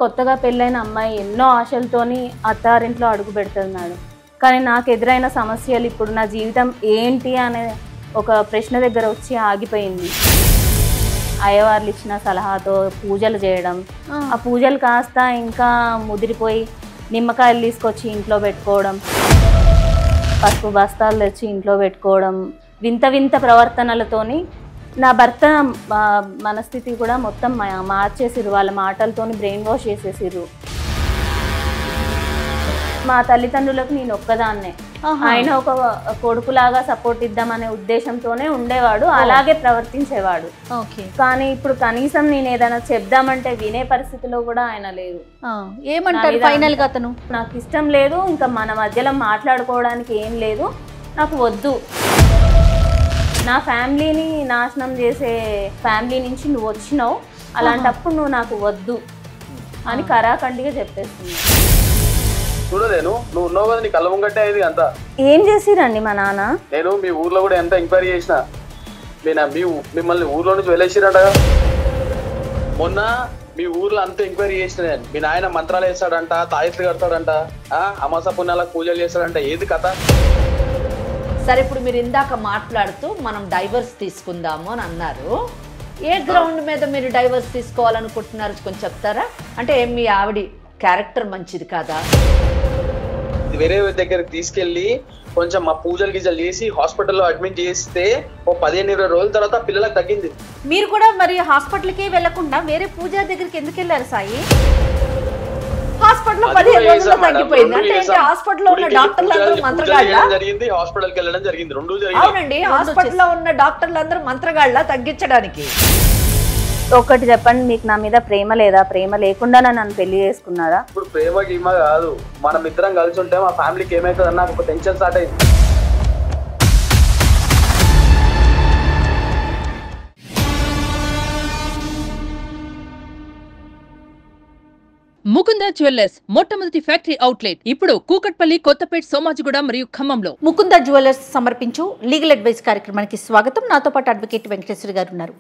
కొత్తగా పెళ్ళైన అమ్మాయి ఎన్నో ఆశలతోని అత్తారింట్లో అడుగు పెడుతుంది మేడం. కానీ నాకు ఎదురైన సమస్యలు ఇప్పుడు నా జీవితం ఏంటి అనే ఒక ప్రశ్న దగ్గర వచ్చి ఆగిపోయింది. అయ్యవార్లు ఇచ్చిన సలహాతో పూజలు చేయడం, ఆ పూజలు కాస్త ఇంకా ముదిరిపోయి నిమ్మకాయలు తీసుకొచ్చి ఇంట్లో పెట్టుకోవడం, పసుపు బస్తాలు తెచ్చి ఇంట్లో పెట్టుకోవడం, వింత వింత ప్రవర్తనలతోని నా భర్త మనస్థితి కూడా మొత్తం మార్చేసిర్రు. వాళ్ళ మాటలతోని బ్రెయిన్ వాష్ చేసేసిర్రు. మా తల్లిదండ్రులకు నేను ఒక్కదాన్నే, ఆయన ఒక కొడుకులాగా సపోర్ట్ ఇద్దామనే ఉద్దేశంతోనే ఉండేవాడు, అలాగే ప్రవర్తించేవాడు. కానీ ఇప్పుడు కనీసం నేను ఏదైనా చెప్దామంటే వినే పరిస్థితిలో కూడా ఆయన లేదు. ఏమంటారు ఫైనల్ గా అతను? నాకు ఇష్టం లేదు, ఇంకా మన మధ్యలో మాట్లాడుకోవడానికి ఏం లేదు, నాకు వద్దు, నా ఫ్యామిలీని నాశనం చేసే ఫ్యామిలీ నుంచి నువ్వు వచ్చినావు, అలాంటప్పుడు నువ్వు నాకు వద్దు అని కరాఖండిగా చెప్పేస్తుంది. చూడలేను, నువ్వు ఉన్నావు కదా, నీ కళ్ళ ముంగట్టే అయింది అంతా. ఏం చేసిరండి మా నాన్న? నేను మీ ఊర్లో కూడా ఎంత ఎంక్వైరీ చేసిన, మిమ్మల్ని ఊర్లో నుంచి వెళ్ళేసిరంట. మొన్న మీ ఊర్లో అంతా ఎంక్వైరీ చేసిన నేను. మీ నాయన మంత్రాలు వేస్తాడంట, తాయెత్తులు కడతాడంట, అమాస పుణ్యాలకు పూజలు చేస్తాడంట, ఏది కథ? సరే, ఇప్పుడు మీరు ఇందాక మాట్లాడుతూ మనం డైవర్స్ తీసుకుందాము అని అన్నారు. ఏ గ్రౌండ్ మీద మీరు డైవర్స్ తీసుకోవాలనుకుంటున్నారు కొంచెం చెప్తారా? అంటే మీ ఆవిడ క్యారెక్టర్ మంచిది కాదా? వేరే దగ్గరికి తీసుకెళ్లి కొంచెం మా పూజలు గీజలు చేసి హాస్పిటల్లో అడ్మిట్ చేస్తే ఓ 15-20 రోజుల తర్వాత పిల్లలకు తగ్గింది. మీరు కూడా మరి హాస్పిటల్కి వెళ్లకుండా వేరే పూజ దగ్గరికి ఎందుకు వెళ్ళారు సాయి? హాస్పిటల్లో 15 రోజుల్లో తగ్గిపోయింది అంటే హాస్పిటల్లో ఉన్న డాక్టర్లందరూ మంత్రగాళ్ళ జరిగింది, హాస్పిటల్కి వెళ్ళడం జరిగింది, రెండు జరిగింది. అవునండి, హాస్పిటల్లో ఉన్న డాక్టర్లందరూ మంత్రగాళ్ళ తగ్గించడానికి. ఒకటి చెప్పండి, మీకు నా మీద ప్రేమ లేదా? ప్రేమ లేకుండా నన్ను పెళ్లి చేసుకున్నారా? ఇప్పుడు ప్రేమ గీమ కాదు, మనం ఇద్దరం కలిసి ఉంటే మా ఫ్యామిలీకి ఏమైతుంది అన్న ఒక టెన్షన్ స్టార్ట్ అయింది. ముకుంద జ్యువెలర్స్ మొట్టమొదటి ఫ్యాక్టరీ అవుట్లెట్ ఇప్పుడు కూకట్పల్లి, కొత్తపేట, సోమాజిగూడ మరియు ఖమ్మంలో. ముకుంద జ్యువెలర్స్ సమర్పించు లీగల్ అడ్వైస్ కార్యక్రమానికి స్వాగతం. నాతో పాటు అడ్వకేట్ వెంకటేశ్వర గారు ఉన్నారు.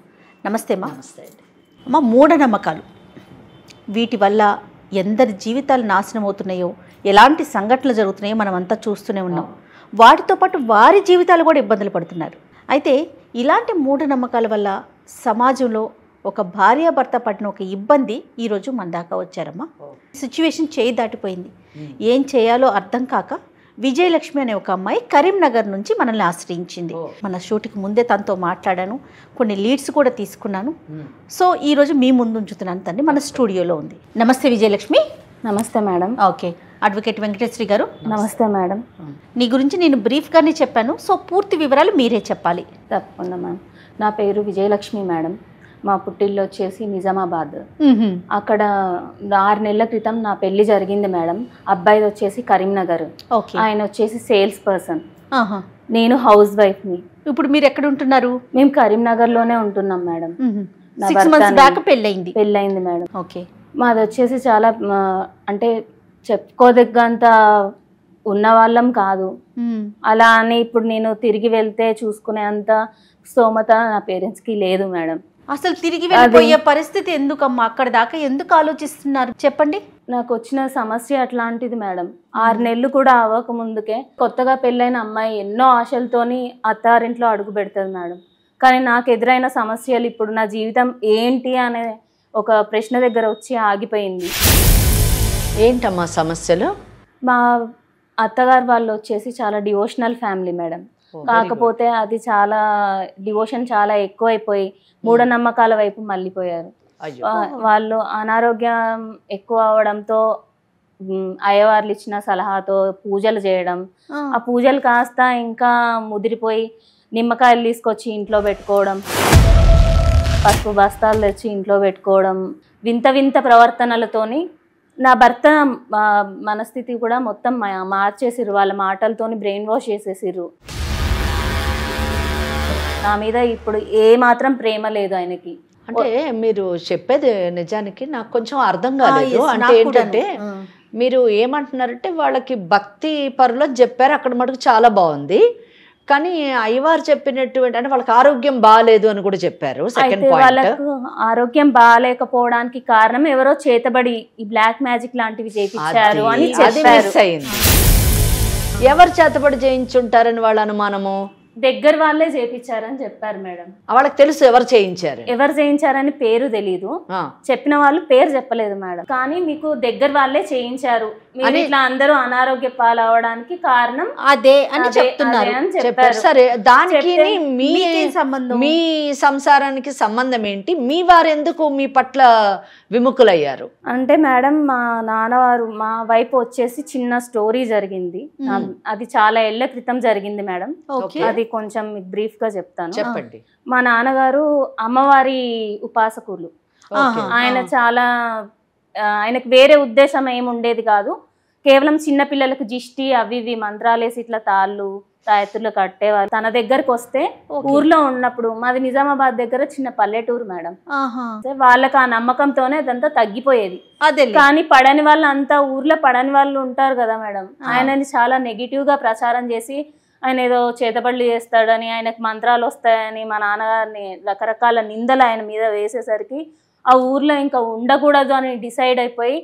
నమస్తే అమ్మా. నమస్తే అండి అమ్మ. మూఢనమ్మకాలు, వీటి వల్ల ఎందరి జీవితాలు నాశనం అవుతున్నాయో, ఎలాంటి సంఘటనలు జరుగుతున్నాయో మనం అంతా చూస్తూనే ఉన్నాం. వాటితో పాటు వారి జీవితాలు కూడా ఇబ్బందులు పడుతున్నారు. అయితే ఇలాంటి మూఢనమ్మకాల వల్ల సమాజంలో ఒక భార్యాభర్త పడిన ఒక ఇబ్బంది ఈరోజు మన దాకా వచ్చారమ్మా. సిచ్యువేషన్ చేయి దాటిపోయింది. ఏం చేయాలో అర్థం కాక విజయలక్ష్మి అనే ఒక అమ్మాయి కరీంనగర్ నుంచి మనల్ని ఆశ్రయించింది. మన షూట్కి ముందే తనతో మాట్లాడాను, కొన్ని లీడ్స్ కూడా తీసుకున్నాను. సో ఈరోజు మీ ముందు ఉంచుతున్నాను, తన్ని మన స్టూడియోలో ఉంది. నమస్తే విజయలక్ష్మి. నమస్తే మేడం. ఓకే, అడ్వకేట్ వెంకటేశ్వరి గారు. నమస్తే మేడం. నీ గురించి నేను బ్రీఫ్గానే చెప్పాను, సో పూర్తి వివరాలు మీరే చెప్పాలి. తప్పకుండా మేడం. నా పేరు విజయలక్ష్మి మేడం. మా పుట్టిల్లు వచ్చేసి నిజామాబాద్. అక్కడ 6 నెలల క్రితం నా పెళ్లి జరిగింది మేడం. అబ్బాయిది వచ్చేసి కరీంనగర్, ఆయన వచ్చేసి సేల్స్ పర్సన్, నేను హౌస్ వైఫ్ని. ఇప్పుడు మీరు ఎక్కడ ఉంటున్నారు? మేము కరీంనగర్లోనే ఉంటున్నాం మేడం. 6 months బ్యాక్ పెళ్ళయింది మేడం. ఓకే, మాది వచ్చేసి చాలా అంటే చెప్పుకోదగ్గంత ఉన్న వాళ్ళం కాదు. అలా అని ఇప్పుడు నేను తిరిగి వెళ్తే చూసుకునే అంత స్తోమత నా పేరెంట్స్కి లేదు మేడం. అసలు తిరిగి వెళ్ళిపోయే పరిస్థితి ఎందుకమ్మా? అక్కడ దాకా ఎందుకు ఆలోచిస్తున్నారు చెప్పండి. నాకు వచ్చిన సమస్య అట్లాంటిది మేడం. 6 నెలలు కూడా అవ్వక ముందుకే కొత్తగా పెళ్ళైన అమ్మాయి ఎన్నో ఆశలతోని అత్తారింట్లో అడుగు పెడుతుంది మేడం. కానీ నాకు ఎదురైన సమస్యలు ఇప్పుడు నా జీవితం ఏంటి అనే ఒక ప్రశ్న దగ్గర వచ్చి ఆగిపోయింది. ఏంటమ్మా సమస్యలు? మా అత్తగారు వాళ్ళు వచ్చేసి చాలా డివోషనల్ ఫ్యామిలీ మేడం. కాకపోతే అది చాలా డివోషన్ చాలా ఎక్కువైపోయి మూఢనమ్మకాల వైపు మళ్ళీపోయారు. వాళ్ళు అనారోగ్యం ఎక్కువ అవడంతో అయ్యవార్లు ఇచ్చిన సలహాతో పూజలు చేయడం, ఆ పూజలు కాస్త ఇంకా ముదిరిపోయి నిమ్మకాయలు తీసుకొచ్చి ఇంట్లో పెట్టుకోవడం, పసుపు బస్తాలు తెచ్చి ఇంట్లో పెట్టుకోవడం, వింత వింత ప్రవర్తనలతోని నా భర్త మనస్థితి కూడా మొత్తం మార్చేసిర్రు. వాళ్ళ మాటలతోని బ్రెయిన్ వాష్ చేసేసిర్రు. నా మీద ఇప్పుడు ఏ మాత్రం ప్రేమ లేదు ఆయనకి. అంటే మీరు చెప్పేది నిజానికి నాకు కొంచెం అర్థం కాలేదు. అంటే ఏంటంటే మీరు ఏమంటున్నారంటే వాళ్ళకి భక్తి పరులో చెప్పారు, అక్కడ మటుకు చాలా బాగుంది. కానీ అయ్యవారు చెప్పినటువంటి అంటే వాళ్ళకి ఆరోగ్యం బాగాలేదు అని కూడా చెప్పారు. సెకండ్ అయితే పాయింట్, వాళ్ళకు ఆరోగ్యం బాగాలేకపోవడానికి కారణం ఎవరో చేతబడి ఈ బ్లాక్ మ్యాజిక్ లాంటివి చేయించారు అని అది చెప్పారు. మిస్ అయింది. ఎవరు చేతబడి చేయించుంటారని వాళ్ళ అనుమానము? దగ్గర వాళ్ళే చేయించారని చెప్పారు మేడం. వాళ్ళకి తెలుసు ఎవరు చేయించారు. ఎవరు చేయించారని పేరు తెలీదు, చెప్పిన వాళ్ళు పేరు చెప్పలేదు మేడం. కానీ మీకు దగ్గర వాళ్ళే చేయించారు, మీరు ఇట్లా అందరూ అనారోగ్య పాలవడానికి కారణం అదే అని చెప్తున్నారు. చెప్పారు. సరే, దానికి సంబంధం, మీ సంసారానికి సంబంధం ఏంటి? మీ వారు ఎందుకు మీ పట్ల విముఖులయ్యారు? అంటే మేడం మా నాన్నవారు మా వైపు వచ్చేసి చిన్న స్టోరీ జరిగింది. అది చాలా ఏళ్ల క్రితం జరిగింది మేడం. అది కొంచెం మీకు బ్రీఫ్ గా చెప్తాను. చెప్పండి. మా నాన్నగారు అమ్మవారి ఉపాసకులు. ఆయన చాలా ఆయనకు వేరే ఉద్దేశం ఏమి ఉండేది కాదు, కేవలం చిన్న పిల్లలకు జిష్టి అవి ఇవి మంత్రాలేసి ఇట్లా తాళ్ళు తాయెత్తులు కట్టేవారు. తన దగ్గరకు వస్తే ఊర్లో ఉన్నప్పుడు, మాది నిజామాబాద్ దగ్గర చిన్న పల్లెటూరు మేడం, వాళ్ళకి ఆ నమ్మకంతోనే అదంతా తగ్గిపోయేది. కానీ పడని వాళ్ళు అంతా ఊర్లో పడని వాళ్ళు ఉంటారు కదా మేడం, ఆయనని చాలా నెగిటివ్ గా ప్రచారం చేసి ఆయన ఏదో చేతబడులు చేస్తాడని, ఆయనకు మంత్రాలు వస్తాయని మా నాన్నగారిని రకరకాల నిందలు ఆయన మీద వేసేసరికి ఆ ఊర్లో ఇంకా ఉండకూడదు అని డిసైడ్ అయిపోయి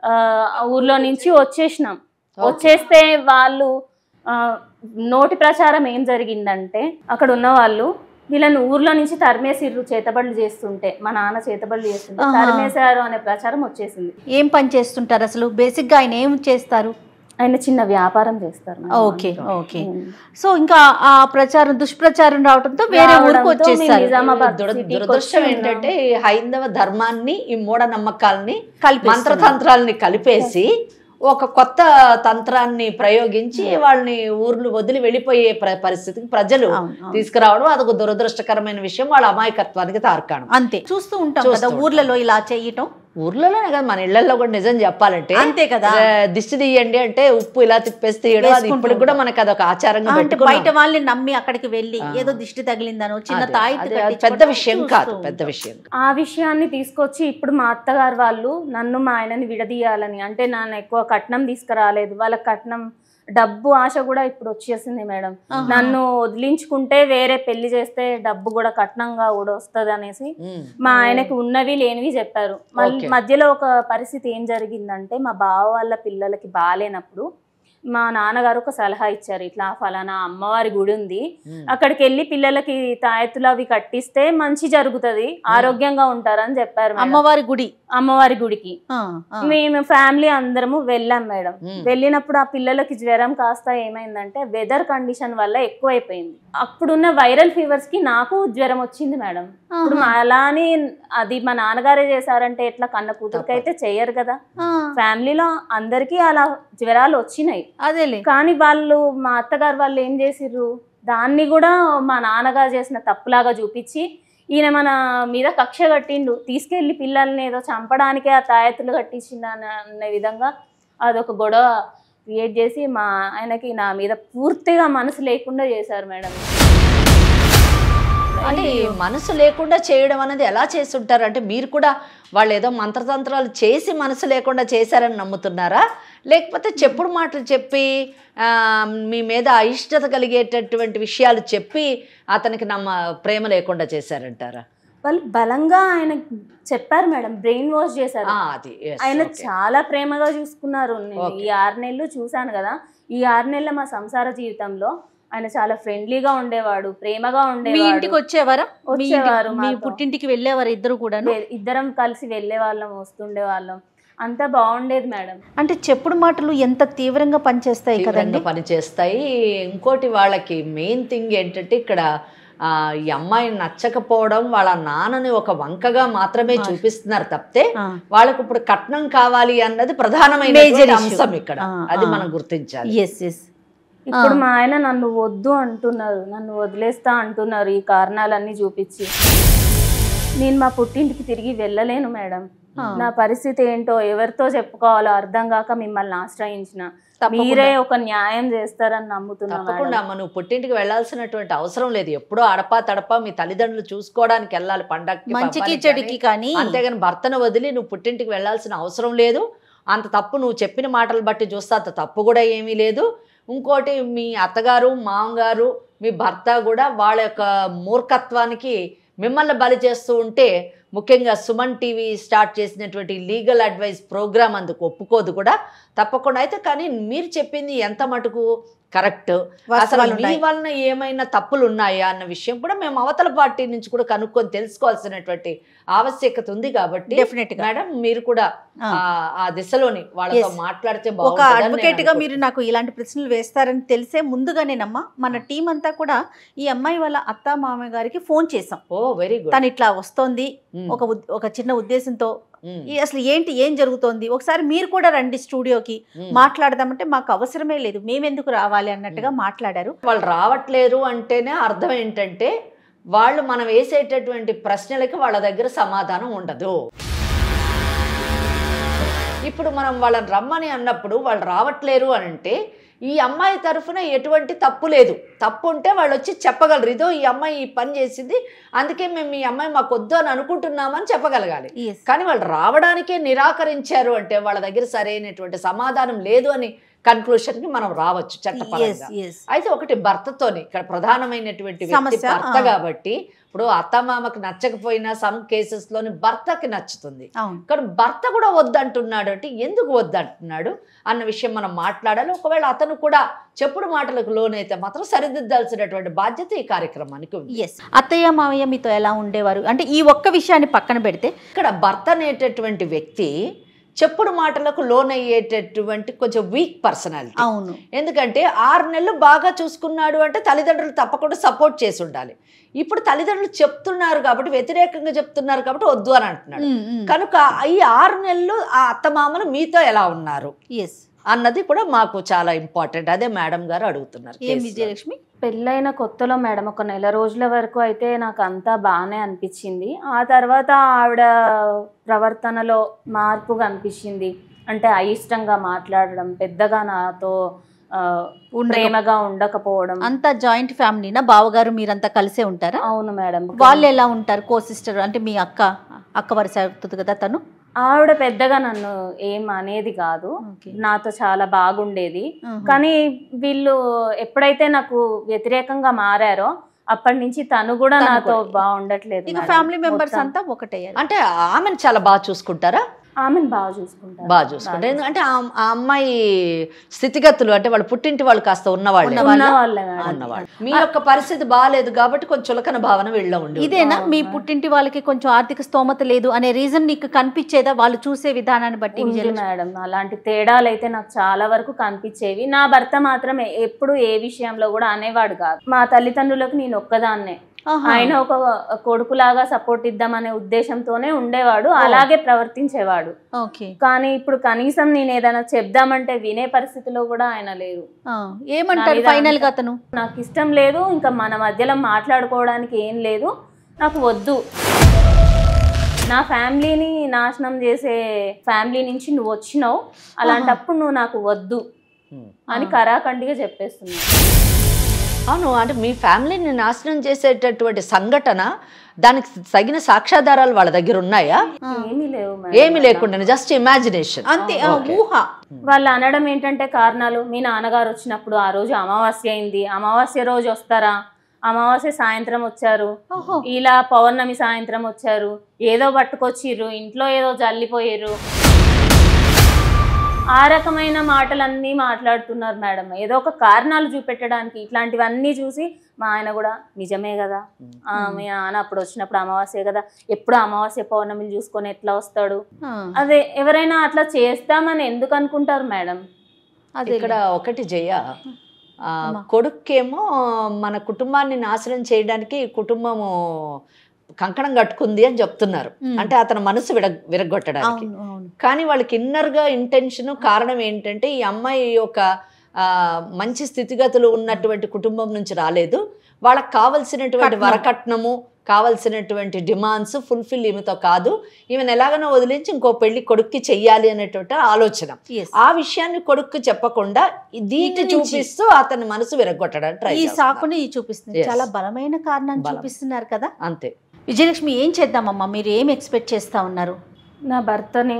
ఆ ఊర్లో నుంచి వచ్చేసినాం. వచ్చేస్తే వాళ్ళు నోటి ప్రచారం ఏం జరిగిందంటే, అక్కడ ఉన్న వాళ్ళు వీళ్ళని ఊర్లో నుంచి తరిమేసిర్రు చేతబడులు చేస్తుంటే, మా నాన్న చేతబడులు చేస్తుంటే తరిమేశారు అనే ప్రచారం వచ్చేసింది. ఏం పని చేస్తుంటారు అసలు? బేసిక్ గా ఆయన ఏం చేస్తారు? ఆయన చిన్న వ్యాపారం చేస్తారు. Okay okay. సో ఇంకా ఆ ప్రచారం దుష్ప్రచారం రావడంతో వేరే ఊరికి వచ్చేసారు. నిజామాబాద్ దురదృష్టం ఏంటంటే హైందవ ధర్మాన్ని ఈ మూఢనమ్మకాలని మంత్రతంత్రాలని కలిపేసి ఒక కొత్త తంత్రాన్ని ప్రయోగించి వాళ్ళని ఊర్లు వదిలి వెళ్ళిపోయే పరిస్థితికి ప్రజలు తీసుకురావడం అదొక దురదృష్టకరమైన విషయం. వాళ్ళ అమాయకత్వానికి తార్కాణం. అంతే, చూస్తూ ఉంటాం కదా ఊర్లలో ఇలా చేయటం. ఊర్లోనే కదా, మన ఇళ్లలో కూడా నిజం చెప్పాలంటే అంతే కదా. దిష్టి తీయండి అంటే ఉప్పు ఇలా తిప్పేసి తీయడం, అది ఇప్పుడు కూడా మనకు అదొక ఆచారంగా బయట వాళ్ళని నమ్మి అక్కడికి వెళ్ళి ఏదో దిష్టి తగిలిందనో చిన్న తాయితీ పెద్ద విషయం కాదు, పెద్ద విషయం. ఆ విషయాన్ని తీసుకొచ్చి ఇప్పుడు మా అత్తగారు వాళ్ళు నన్ను మా ఆయనని విడదీయాలని, అంటే నాన్న ఎక్కువ కట్నం తీసుకురాలేదు, వాళ్ళ కట్నం డబ్బు ఆశ కూడా ఇప్పుడు వచ్చేసింది మేడం. నన్ను వదిలించుకుంటే వేరే పెళ్లి చేస్తే డబ్బు కూడా కట్నంగా కూడా వస్తుంది అనేసి మా ఆయనకి ఉన్నవి లేనివి చెప్పారు. మధ్యలో ఒక పరిస్థితి ఏం జరిగిందంటే, మా బావ వాళ్ళ పిల్లలకి బాగాలేనప్పుడు మా నాన్నగారు ఒక సలహా ఇచ్చారు, ఇట్లా ఫలానా అమ్మవారి గుడి ఉంది, అక్కడికి వెళ్ళి పిల్లలకి తాయెత్తులు అవి కట్టిస్తే మంచి జరుగుతుంది, ఆరోగ్యంగా ఉంటారని చెప్పారు. అమ్మవారి గుడికి మేము ఫ్యామిలీ అందరము వెళ్ళాం మేడం. వెళ్ళినప్పుడు ఆ పిల్లలకి జ్వరం కాస్త ఏమైందంటే వెదర్ కండిషన్ వల్ల ఎక్కువైపోయింది. అప్పుడున్న వైరల్ ఫీవర్స్ కి నాకు జ్వరం వచ్చింది మేడం. ఇప్పుడు అలాని అది మా నాన్నగారే చేశారంటే ఎట్లా, కన్న కూతురికి అయితే చెయ్యరు కదా. ఫ్యామిలీలో అందరికీ అలా జ్వరాలు వచ్చినాయి. కానీ వాళ్ళు మా అత్తగారు వాళ్ళు ఏం చేసిర్రు, దాన్ని కూడా మా నాన్నగారు చేసిన తప్పులాగా చూపించి ఈయన మన మీద కక్ష కట్టిండు, తీసుకెళ్లి పిల్లల్ని ఏదో చంపడానికే ఆ తాయెత్తులు కట్టించిండు అనే విధంగా అదొక గొడవ క్రియేట్ చేసి మా ఆయనకి నా మీద పూర్తిగా మనసు లేకుండా చేశారు మేడం. అంటే మనసు లేకుండా చేయడం అనేది ఎలా చేస్తుంటారు? అంటే మీరు కూడా వాళ్ళు ఏదో మంత్రతంత్రాలు చేసి మనసు లేకుండా చేశారని నమ్ముతున్నారా, లేకపోతే చెప్పుడు మాటలు చెప్పి మీ మీద అయిష్టత కలిగేటటువంటి విషయాలు చెప్పి అతనికి ప్రేమ లేకుండా చేశారంటారా? వాళ్ళు బలంగా ఆయన చెప్పారు మేడం, బ్రెయిన్ వాష్ చేశారు. ఆయన చాలా ప్రేమగా చూసుకున్నారు. నేను ఈ 6 నెలలు చూశాను కదా, ఈ 6 నెలల మా సంసార జీవితంలో ఆయన చాలా ఫ్రెండ్లీగా ఉండేవాడు, ప్రేమగా ఉండేవాడు. ఇంటికి వచ్చేవారు, మీ పుట్టింటికి వెళ్ళేవారు ఇద్దరు కూడా? ఇద్దరం కలిసి వెళ్ళే వాళ్ళం, వస్తుండే వాళ్ళం, అంతా బాగుండేది మేడం. అంటే చెప్పుడు మాటలు ఎంత తీవ్రంగా పనిచేస్తాయి కదండి. పనిచేస్తాయి. ఇంకోటి వాళ్ళకి మెయిన్ థింగ్ ఏంటంటే ఇక్కడ ఈ అమ్మాయిని నచ్చకపోవడం, వాళ్ళ నాన్నని ఒక వంకగా మాత్రమే చూపిస్తున్నారు తప్పితే వాళ్ళకి ఇప్పుడు కట్నం కావాలి అన్నది ప్రధానమైన అంశం ఇక్కడ, అది మనం గుర్తించాలి. ఇప్పుడు మా ఆయన నన్ను వద్దు అంటున్నారు, నన్ను వదిలేస్తా అంటున్నారు ఈ కారణాలన్నీ చూపించి. నేను మా పుట్టింటికి తిరిగి వెళ్ళలేను మేడం. నా పరిస్థితి ఏంటో ఎవరితో చెప్పుకోవాలో అర్థం కాక మిమ్మల్ని ఆశ్రయించిన, మీరే ఒక న్యాయం చేస్తారని నమ్ముతున్నా. తప్పకుండా నువ్వు పుట్టింటికి వెళ్లాల్సినటువంటి అవసరం లేదు. ఎప్పుడో అడపా తడపా మీ తల్లిదండ్రులు చూసుకోవడానికి వెళ్ళాలి పండగకి, మంచికి చెడుకి, కానీ అంతేగాని భర్తను వదిలి నువ్వు పుట్టింటికి వెళ్లాల్సిన అవసరం లేదు. అంత తప్పు నువ్వు చెప్పిన మాటలు బట్టి చూస్తే అంత తప్పు కూడా ఏమీ లేదు. ఇంకోటి మీ అత్తగారు మామగారు మీ భర్త కూడా వాళ్ళ యొక్క మూర్ఖత్వానికి మిమ్మల్ని బలి చేస్తూ ఉంటే, ముఖ్యంగా సుమన్ టీవీ స్టార్ట్ చేసినటువంటి లీగల్ అడ్వైస్ ప్రోగ్రామ్ అందుకు ఒప్పుకోదు కూడా తప్పకుండా. అయితే కానీ మీరు చెప్పింది ఎంత మటుకు కరెక్ట్, అసలు మీ వలన ఏమైనా తప్పులు ఉన్నాయా అన్న విషయం కూడా మేము అవతల పార్టీ నుంచి కూడా కనుక్కొని తెలుసుకోవాల్సినటువంటి ఆవశ్యకత ఉంది. కాబట్టి మేడం మీరు కూడా ఆ దిశలోని వాళ్ళతో మాట్లాడితే ఒక అడ్వకేట్ గా మీరు నాకు ఇలాంటి ప్రశ్నలు వేస్తారని తెలిసే ముందుగానేనమ్మా మన టీం అంతా కూడా ఈ అమ్మాయి వాళ్ళ అత్త మామయ్య గారికి ఫోన్ చేసాం. Very good. తను ఇట్లా వస్తోంది ఒక చిన్న ఉద్దేశంతో, అసలు ఏం జరుగుతోంది, ఒకసారి మీరు కూడా రండి స్టూడియోకి మాట్లాడదామంటే మాకు అవసరమే లేదు, మేమెందుకు రావాలి అన్నట్టుగా మాట్లాడారు. వాళ్ళు రావట్లేరు అంటేనే అర్థం ఏంటంటే వాళ్ళు మనం వేసేటటువంటి ప్రశ్నలకి వాళ్ళ దగ్గర సమాధానం ఉండదు. ఇప్పుడు మనం వాళ్ళని రమ్మని అన్నప్పుడు వాళ్ళు రావట్లేరు అని అంటే ఈ అమ్మాయి తరఫున ఎటువంటి తప్పు లేదు. తప్పు ఉంటే వాళ్ళు వచ్చి చెప్పగలరు, ఇదో ఈ అమ్మాయి ఈ పని చేసింది, అందుకే మేము ఈ అమ్మాయి మాకు వద్దు అని అనుకుంటున్నామని చెప్పగలగాలి. కానీ వాళ్ళు రావడానికే నిరాకరించారు అంటే వాళ్ళ దగ్గర సరైనటువంటి సమాధానం లేదు అని కన్క్లూషన్కి మనం రావచ్చు చట్టపరంగా. అయితే ఒకటి భర్తతోని ఇక్కడ ప్రధానమైనటువంటి వ్యక్తి భర్త కాబట్టి ఇప్పుడు అత్తమామకి నచ్చకపోయినా సమ్ కేసెస్లోని భర్తకి నచ్చుతుంది. కానీ భర్త కూడా వద్దంటున్నాడు అంటే ఎందుకు వద్దంటున్నాడు అన్న విషయం మనం మాట్లాడాలి. ఒకవేళ అతను కూడా చెప్పుడు మాటలకు లోనైతే మాత్రం సరిదిద్దాల్సినటువంటి బాధ్యత ఈ కార్యక్రమానికి ఉంది. అత్తయ్య మావయ్య మీతో ఎలా ఉండేవారు అంటే ఈ ఒక్క విషయాన్ని పక్కన పెడితే ఇక్కడ భర్త అనేటటువంటి వ్యక్తి చెప్పుడు మాటలకు లోనయ్యేటటువంటి కొంచెం వీక్ పర్సనాలిటీ. అవును. ఎందుకంటే 6 నెలలు బాగా చూసుకున్నాడు అంటే తల్లిదండ్రులు తప్పకుండా సపోర్ట్ చేసి ఉండాలి. ఇప్పుడు తల్లిదండ్రులు చెప్తున్నారు కాబట్టి, వ్యతిరేకంగా చెప్తున్నారు కాబట్టి వద్దు అని అంటున్నాడు. కనుక ఈ 6 నెలలు ఆ అత్తమామలు మీతో ఎలా ఉన్నారు అన్నది కూడా మాకు చాలా ఇంపార్టెంట్. అదే మేడం గారు అడుగుతున్నారు. విజయలక్ష్మి, పెళ్ళైన కొత్తలో మేడం ఒక నెల రోజుల వరకు అయితే నాకు అంతా బాగానే అనిపించింది. ఆ తర్వాత ఆవిడ ప్రవర్తనలో మార్పు కనిపించింది. అంటే అయిష్టంగా మాట్లాడడం, పెద్దగా నాతో ప్రేమగా ఉండకపోవడం. అంతా జాయింట్ ఫ్యామిలీనా? బావగారు మీరంతా కలిసే ఉంటారా? అవును మేడం. వాళ్ళు ఎలా ఉంటారు? కో సిస్టర్ అంటే మీ అక్క వరుస అవుతుంది కదా తను. ఆవిడ పెద్దగా నన్ను ఏం అనేది కాదు, నాతో చాలా బాగుండేది. కానీ వీళ్ళు ఎప్పుడైతే నాకు వ్యతిరేకంగా మారారో అప్పటి నుంచి తను కూడా నాతో బాగుండట్లేదు. ఫ్యామిలీ మెంబర్స్ అంతా ఒకటే. అంటే ఆమెను చాలా బాగా చూసుకుంటారా? ఆమెను బాగా చూసుకుంటారు. బాగా చూసుకుంటారు. ఎందుకంటే ఆ అమ్మాయి స్థితిగతులు అంటే వాళ్ళు పుట్టింటి వాళ్ళు కాస్త ఉన్నవాళ్ళు. మీ యొక్క పరిస్థితి బాగాలేదు కాబట్టి కొంచెం చులకన భావన వీళ్ళ ఉంది. ఇదేనా మీ పుట్టింటి వాళ్ళకి కొంచెం ఆర్థిక స్తోమత లేదు అనే రీజన్ నీకు కనిపించేదా వాళ్ళు చూసే విధానాన్ని బట్టి? మేడం అలాంటి తేడాలు అయితే నాకు చాలా వరకు కనిపించేవి. నా భర్త మాత్రం ఎప్పుడు ఏ విషయంలో కూడా అనేవాడు కాదు. మా తల్లిదండ్రులకు నేను ఒక్కదాన్నే, ఆయన ఒక కొడుకులాగా సపోర్ట్ ఇద్దామనే ఉద్దేశంతోనే ఉండేవాడు, అలాగే ప్రవర్తించేవాడు. కానీ ఇప్పుడు కనీసం నేను ఏదైనా చెప్దామంటే వినే పరిస్థితిలో కూడా ఆయన లేరు. ఏమంటారు ఫైనల్ గా అతను? నాకు ఇష్టం లేదు, ఇంకా మన మధ్యలో మాట్లాడుకోవడానికి ఏం లేదు, నాకు వద్దు, నా ఫ్యామిలీని నాశనం చేసే ఫ్యామిలీ నుంచి నువ్వు వచ్చినావు, అలాంటప్పుడు నువ్వు నాకు వద్దు అని కరాఖండిగా చెప్పేస్తున్నావు. అవును. అంటే మీ ఫ్యామిలీని నాశనం చేసేటటువంటి సంఘటన, దానికి తగిన సాక్ష్యాధారాలు వాళ్ళ దగ్గర ఉన్నాయా? ఏమీ లేవు. ఏమి లేకుండా జస్ట్ ఇమాజినేషన్ అంతే, ఊహ. వాళ్ళు అనడం ఏంటంటే కారణాలు, మీ నాన్నగారు వచ్చినప్పుడు ఆ రోజు అమావాస్య అయింది, అమావాస్య రోజు వస్తారా, అమావాస్య సాయంత్రం వచ్చారు, ఇలా పౌర్ణమి సాయంత్రం వచ్చారు, ఏదో పట్టుకొచ్చిర్రు, ఇంట్లో ఏదో జల్లిపోయారు, ఆ రకమైన మాటలన్నీ మాట్లాడుతున్నారు మేడం. ఏదో ఒక కారణాలు చూపెట్టడానికి. ఇట్లాంటివన్నీ చూసి మా ఆయన కూడా నిజమే కదా, మీ నాన్న అప్పుడు వచ్చినప్పుడు అమావాస్య కదా, ఎప్పుడు అమావాస్య పౌర్ణమిలు చూసుకొని ఎట్లా వస్తాడు, అదే ఎవరైనా అట్లా చేస్తామని ఎందుకు అనుకుంటారు మేడం? అది ఇక్కడ ఒకటి జయ, కొడుకేమో మన కుటుంబాన్ని నాశనం చేయడానికి కుటుంబము కంకణం కట్టుకుంది అని చెప్తున్నారు. అంటే అతని మనసు విరగొట్టడానికి. కానీ వాళ్ళకి ఇన్నర్గా ఇంటెన్షన్ కారణం ఏంటంటే ఈ అమ్మాయి ఒక మంచి స్థితిగతులు ఉన్నటువంటి కుటుంబం నుంచి రాలేదు, వాళ్ళకి కావలసినటువంటి వరకట్నము, కావలసినటువంటి డిమాండ్స్ ఫుల్ఫిల్ ఈమెతో కాదు, ఈమెను ఎలాగనో వదిలించి ఇంకో పెళ్లి కొడుక్కి చెయ్యాలి అనేటువంటి ఆలోచన. ఆ విషయాన్ని కొడుక్కి చెప్పకుండా దీన్ని చూపిస్తూ అతని మనసు విరగొట్టడానికి ట్రై చేస్తున్నారు. ఈ సాకుని చూపిస్తుంది, చాలా బలమైన కారణాన్ని చూపిస్తున్నారు కదా. అంతే. విజయలక్ష్మి, ఏం చేద్దామమ్మా? మీరు ఏం ఎక్స్పెక్ట్ చేస్తా ఉన్నారు? నా భర్తని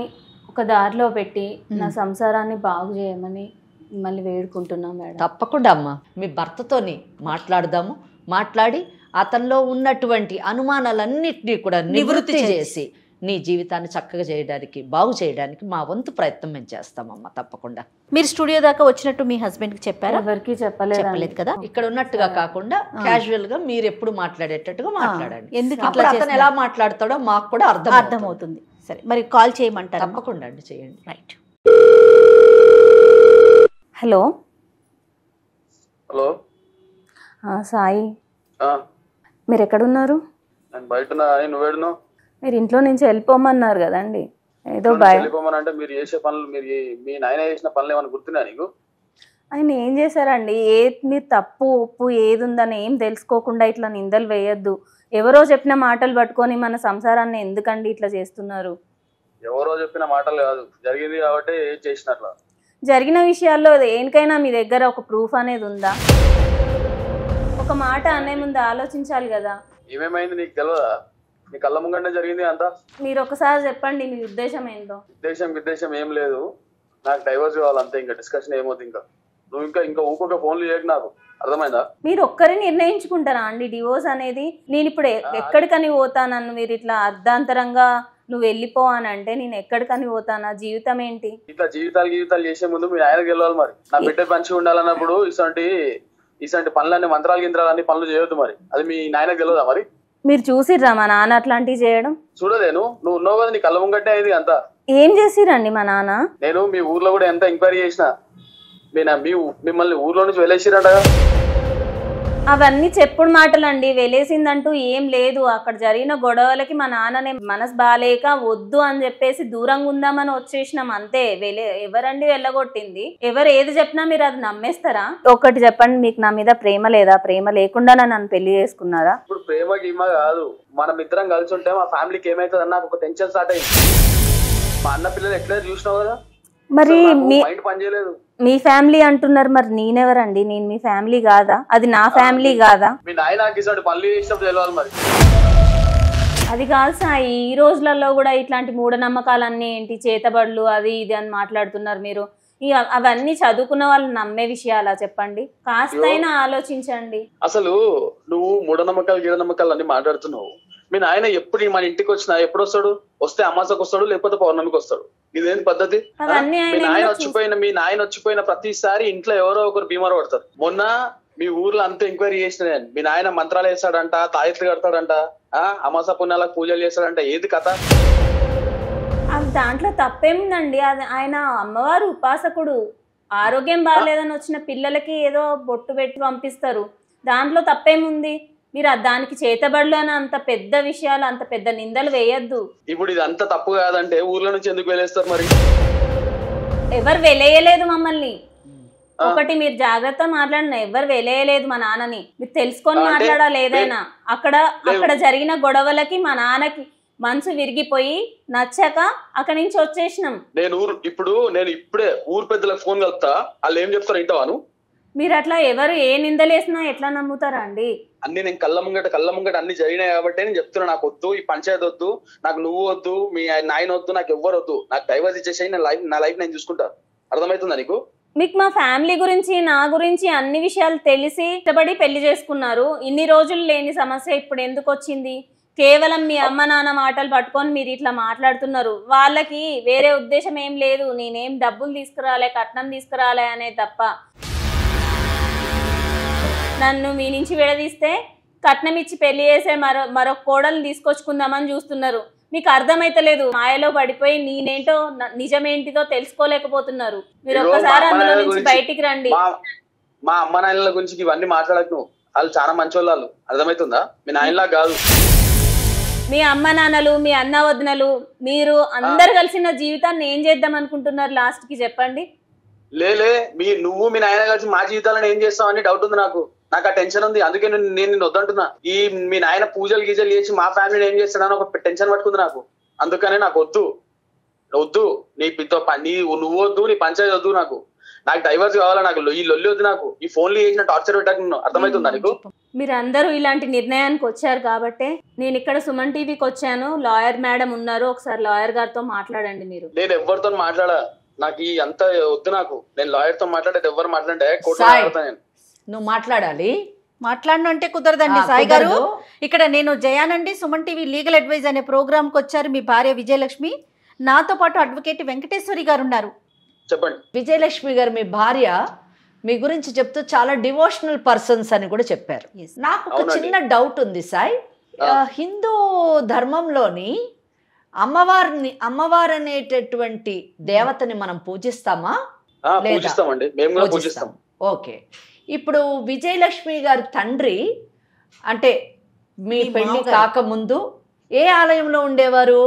ఒక దారిలో పెట్టి నా సంసారాన్ని బాగు చేయమని మిమ్మల్ని వేడుకుంటున్నా మేడం. తప్పకుండా అమ్మా, మీ భర్తతోని మాట్లాడదాము. మాట్లాడి అతనిలో ఉన్నటువంటి అనుమానాలన్నింటినీ కూడా నివృత్తి చేసి నీ జీవితాన్ని చక్కగా చేయడానికి, బాగు చేయడానికి మా వంతు ప్రయత్నం మేము చేస్తామమ్మా. తప్పకుండా. మీరు స్టూడియో దాకా వచ్చినట్టు మీ హస్బెండ్కి చెప్పారా? ఎవరికి చెప్పలేదు కదా. ఇక్కడ ఉన్నట్టుగా కాకుండా క్యాజువల్ గా మీరు ఎప్పుడు మాట్లాడేటట్టుగా మాట్లాడండి. ఎందుకు అప్పుడు అతను ఎలా మాట్లాడతాడో మాకు కూడా అర్థమవుతుంది. సరే, మరి కాల్ చేయమంటారా? తప్పకుండా అండి, చేయండి. రైట్. హలో. హలో సాయి, మీరు ఎక్కడున్నారు? నేను బయట నువ్వేడున్నావు? మీరు ఇంట్లో నుంచి వెళ్ళిపోమన్నారు కదండి, ఏదో వెళ్ళిపోమనంటే మీరు చేసే పనులు, మీ నాయన చేసిన పనులు ఏమైనా గుర్తున్నా నీకు? ఆయన ఏం చేశారండి? మీరు తప్పు ఉప్పు ఏది ఉందని ఏం తెలుసుకోకుండా ఇట్లా నిందలు వేయొద్దు. ఎవరో చెప్పిన మాటలు పట్టుకొని మన సంసారాన్ని ఎందుకండి ఇట్లా చేస్తున్నారు? ఎవరో చెప్పిన మాటలు కాదు, జరిగింది కాబట్టి ఏం చేసినట్లా. జరిగిన విషయాల్లో దేనికైనా మీ దగ్గర ఒక ప్రూఫ్ అనేది ఉందా? ఒక మాట అనే ముందు ఆలోచించాలి కదా. ఏమేమైంది నీకు తెలియదా? నీ కళ్ళ ముంగంటే జరిగింది అంతా. మీరు ఒకసారి చెప్పండి మీ ఉద్దేశం ఏంటో. ఉద్దేశం ఏం లేదు, నాకు డైవర్స్ కావాలంతే. ఇంకా డిస్కషన్ ఏమవుతుంది? నువ్వు ఇంకా ఊకొక ఫోన్లు చేయకు, నాకు అర్థమైందా? మీరు ఒక్కరే నిర్ణయించుకుంటారా అండి డివోర్స్ అనేది? నేను ఇప్పుడు ఎక్కడికని పోతానన్ను మీరు ఇట్లా అర్ధాంతరంగా నువ్వు వెళ్ళిపో అని అంటే నేను ఎక్కడికని పోతానా? జీవితం ఏంటి? ఇట్లా జీవితాలు చేసే ముందు మీ ఆయనకు వెళ్ళాలి. మరి నా బిడ్డ మంచిగా ఉండాలన్నప్పుడు ఇసంటి పనులన్నీ మంత్రాలు గింత్రాలన్నీ పనులు చేయొద్దు. మరి అది మీ నాయనకు తెలియదా? మరి మీరు చూసిర్రా మా నాన్న అట్లాంటివి చేయడం? చూడలేను, నువ్వు ఉన్నావు కదా, నీ కళ్ళ ముంగట్టే అయింది అంతా. ఏం చేసిరండి మా నాన్న? నేను మీ ఊర్లో కూడా ఎంత ఎంక్వైరీ చేసిన, మిమ్మల్ని ఊర్లో నుంచి వెళ్ళేసిరంట. అవన్నీ చెప్పుడు మాటలండి. వెలేసిందంటూ ఏం లేదు. అక్కడ జరిగిన గొడవలకి మా నాన్ననే మనసు బాలేక వద్దు అని చెప్పేసి దూరంగా ఉందామని వచ్చేసినాం అంతే. ఎవరండి వెళ్ళగొట్టింది? ఎవరు ఏది చెప్పినా మీరు అది నమ్మేస్తారా? ఒకటి చెప్పండి, మీకు నా మీద ప్రేమ లేదా? ప్రేమ లేకుండా నన్ను పెళ్లి చేసుకున్నారా? ఇప్పుడు ప్రేమ గీమ కాదు, మనం ఇద్దరం కలిసి ఉంటే మా ఫ్యామిలీకి ఏమైతుంది అన్న ఒక టెన్షన్ స్టార్ట్ అయింది. మా అన్న పిల్లలు ఎట్లా చూసినావు కదా, మరి మైండ్ పని చేయలేదు. మీ ఫ్యామిలీ అంటున్నారు, మరి నేనెవరండి? నేను మీ ఫ్యామిలీ కాదా? అది నా ఫ్యామిలీ కాదా? మీ నాయన పనులు చేసినప్పుడు తెలియాలి మరి. అది కాదు సాయి, ఈ రోజులలో కూడా ఇట్లాంటి మూఢనమ్మకాలన్నీ ఏంటి, చేతబడులు అది ఇది అని మాట్లాడుతున్నారు మీరు. అవన్నీ చదువుకున్న వాళ్ళు నమ్మే విషయాలా చెప్పండి? కాస్తైనా ఆలోచించండి. అసలు నువ్వు మూఢనమ్మకాలు అన్ని మాట్లాడుతున్నావు. మీ నాయన ఎప్పుడు మన ఇంటికి వచ్చినా ఎప్పుడు వస్తాడు? వస్తే అమాసకు వస్తాడు, లేకపోతే పౌర్ణమికి వస్తాడు. ఇదేంటి పద్ధతి? మీ నాయన వచ్చిపోయిన ప్రతిసారి ఇంట్లో ఎవరో ఒకరు బీమారు పడతారు. మొన్న మీ ఊర్లో అంతా ఎంక్వైరీ చేసిన నేను, మీ నాయన మంత్రాలు వేస్తాడంట, తాయెత్తులు కడతాడంట, అమాస పుణ్యాలకు పూజలు చేస్తాడంట. ఏది కథ? దాంట్లో తప్పేముందండి? అది ఆయన అమ్మవారు ఉపాసకుడు. ఆరోగ్యం బాగాలేదని వచ్చిన పిల్లలకి ఏదో బొట్టు పెట్టి పంపిస్తారు. దాంట్లో తప్పేముంది? మీరు దానికి చేతబడులు అని అంత పెద్ద విషయాలు, అంత పెద్ద నిందలు వేయద్దు. ఇప్పుడు ఇది అంత తప్పు కాదంటే ఊర్లో నుంచి ఎందుకు వెళ్ళేస్తారు? మరి ఎవరు వెలేయలేదు మమ్మల్ని. ఒకటి మీరు జాగ్రత్త మాట్లాడిన, ఎవరు వెలేయలేదు మా నాన్నని. మీరు తెలుసుకొని మాట్లాడాలి ఏదైనా. అక్కడ జరిగిన గొడవలకి మా నాన్నకి మనసు విరిగిపోయి నచ్చక అక్కడి నుంచి వచ్చేసినాం. నేను ఇప్పుడే ఊరు పెద్దలకు ఫోన్ కలుపుతా, వాళ్ళు ఏం చెప్తారు ఇంటవాను. మీరు అట్లా ఎవరు ఏ నిందలేసినా ఎట్లా నమ్ముతారా అండి? అన్ని నేను కళ్ళ ముంగట అన్ని జరిగినాయి కాబట్టి నేను చెప్తున్నా. నాకు వద్దు ఈ పంచాయతీ వద్దు, నాకు నువ్వు వద్దు, మీ నాయన వద్దు, నాకు ఎవ్వరు వద్దు. నాకు డైవర్స్ ఇచ్చేసి నా లైఫ్ నేను చూసుకుంటా. అర్థమవుతుందా నీకు? మీకు మా ఫ్యామిలీ గురించి, నా గురించి అన్ని విషయాలు తెలిసి ఇష్టపడి పెళ్లి చేసుకున్నారు. ఇన్ని రోజులు లేని సమస్య ఇప్పుడు ఎందుకు వచ్చింది? కేవలం మీ అమ్మ నాన్న మాటలు పట్టుకొని మీరు ఇట్లా మాట్లాడుతున్నారు. వాళ్ళకి వేరే ఉద్దేశం ఏం లేదు. నేనేం డబ్బులు తీసుకురాలే, కట్నం తీసుకురాలే అనే తప్ప. నన్ను మీ నుంచి విడదీస్తే కట్నం ఇచ్చి పెళ్లి చేసే మరొక కోడలు తీసుకొచ్చుకుందామని చూస్తున్నారు. మీకు అర్థమైతలేదు. మాయలో పడిపోయి నేనేంటో నిజమేంటిదో తెలుసుకోలేకపోతున్నారు. మీరు ఒక్కసారి అందులో నుంచి బయటికి రండి. మా అమ్మ నాయనల గురించి ఇవన్నీ మాట్లాడకు. వాళ్ళు చాలా మంచి వాళ్ళు, అర్థమవుతుందా? మీ నాయనలా కాదు. మీ అమ్మ నాన్నలు, మీ అన్న వదినలు, మీరు అందరు కలిసిన జీవితాన్ని ఏం చేద్దాం అనుకుంటున్నారు లాస్ట్ కి చెప్పండి. నువ్వు మీ నాయన కలిసి మా జీవితాలను ఏం చేస్తావని డౌట్ ఉంది నాకు. ఆ టెన్షన్ ఉంది. అందుకే నేను నిన్ను వద్దంటున్నా. ఈ మీ నాయన పూజలు గీజలు చేసి మా ఫ్యామిలీని ఏం చేస్తాడని ఒక టెన్షన్ పట్టుకుంది నాకు. అందుకనే నాకు వద్దు నువ్వు వద్దు, నీ పంచాయతీ వద్దు. నాకు డైవర్స్ కావాలా? నాకు ఈ లొల్లి వద్దు. నాకు ఈ ఫోన్లు చేసిన టార్చర్ పెట్టకు. అర్థమవుతుందా నీకు? మీరు అందరూ ఇలాంటి నిర్ణయానికి వచ్చారు కాబట్టి నేను ఇక్కడ సుమన్ టీవీకి వచ్చాను. లాయర్ మేడం ఉన్నారు, ఒకసారి లాయర్ గారితో మాట్లాడండి. మీరు నేను ఎవరితో మాట్లాడా. నాకు ఈ అంత వద్దు. నాకు నేను లాయర్ తో మాట్లాడేది ఎవరు మాట్లాడే కోర్టులో సాయి, మాట్లాడతా నేను. నువ్వు మాట్లాడాలి. మాట్లాడను అంటే కుదరదండి ఆ, సాయి గారు. కుదరదు. ఇక్కడ నేను జయానండి, సుమన్ టీవీ లీగల్ అడ్వైజ్ అనే ప్రోగ్రామ్కి వచ్చారు. మీ భార్య విజయలక్ష్మి, నాతో పాటు అడ్వకేట్ వెంకటేశ్వరి గారు ఉన్నారు. చెప్పండి. విజయలక్ష్మి గారు మీ భార్య మీ గురించి చెప్తూ చాలా డివోషనల్ పర్సన్స్ అని కూడా చెప్పారు. Yes. నాకు ఒక అవునండి. చిన్న డౌట్ ఉంది సాయి. హిందూ ధర్మంలోని అమ్మవారు అనేటటువంటి దేవతని మనం పూజిస్తామా? లేదా? పూజిస్తామండి, మేము కూడా పూజిస్తాం. ఓకే. ఇప్పుడు విజయలక్ష్మి గారి తండ్రి అంటే మీ పెళ్లి కాకముందు ఏ ఆలయంలో ఉండేవారు?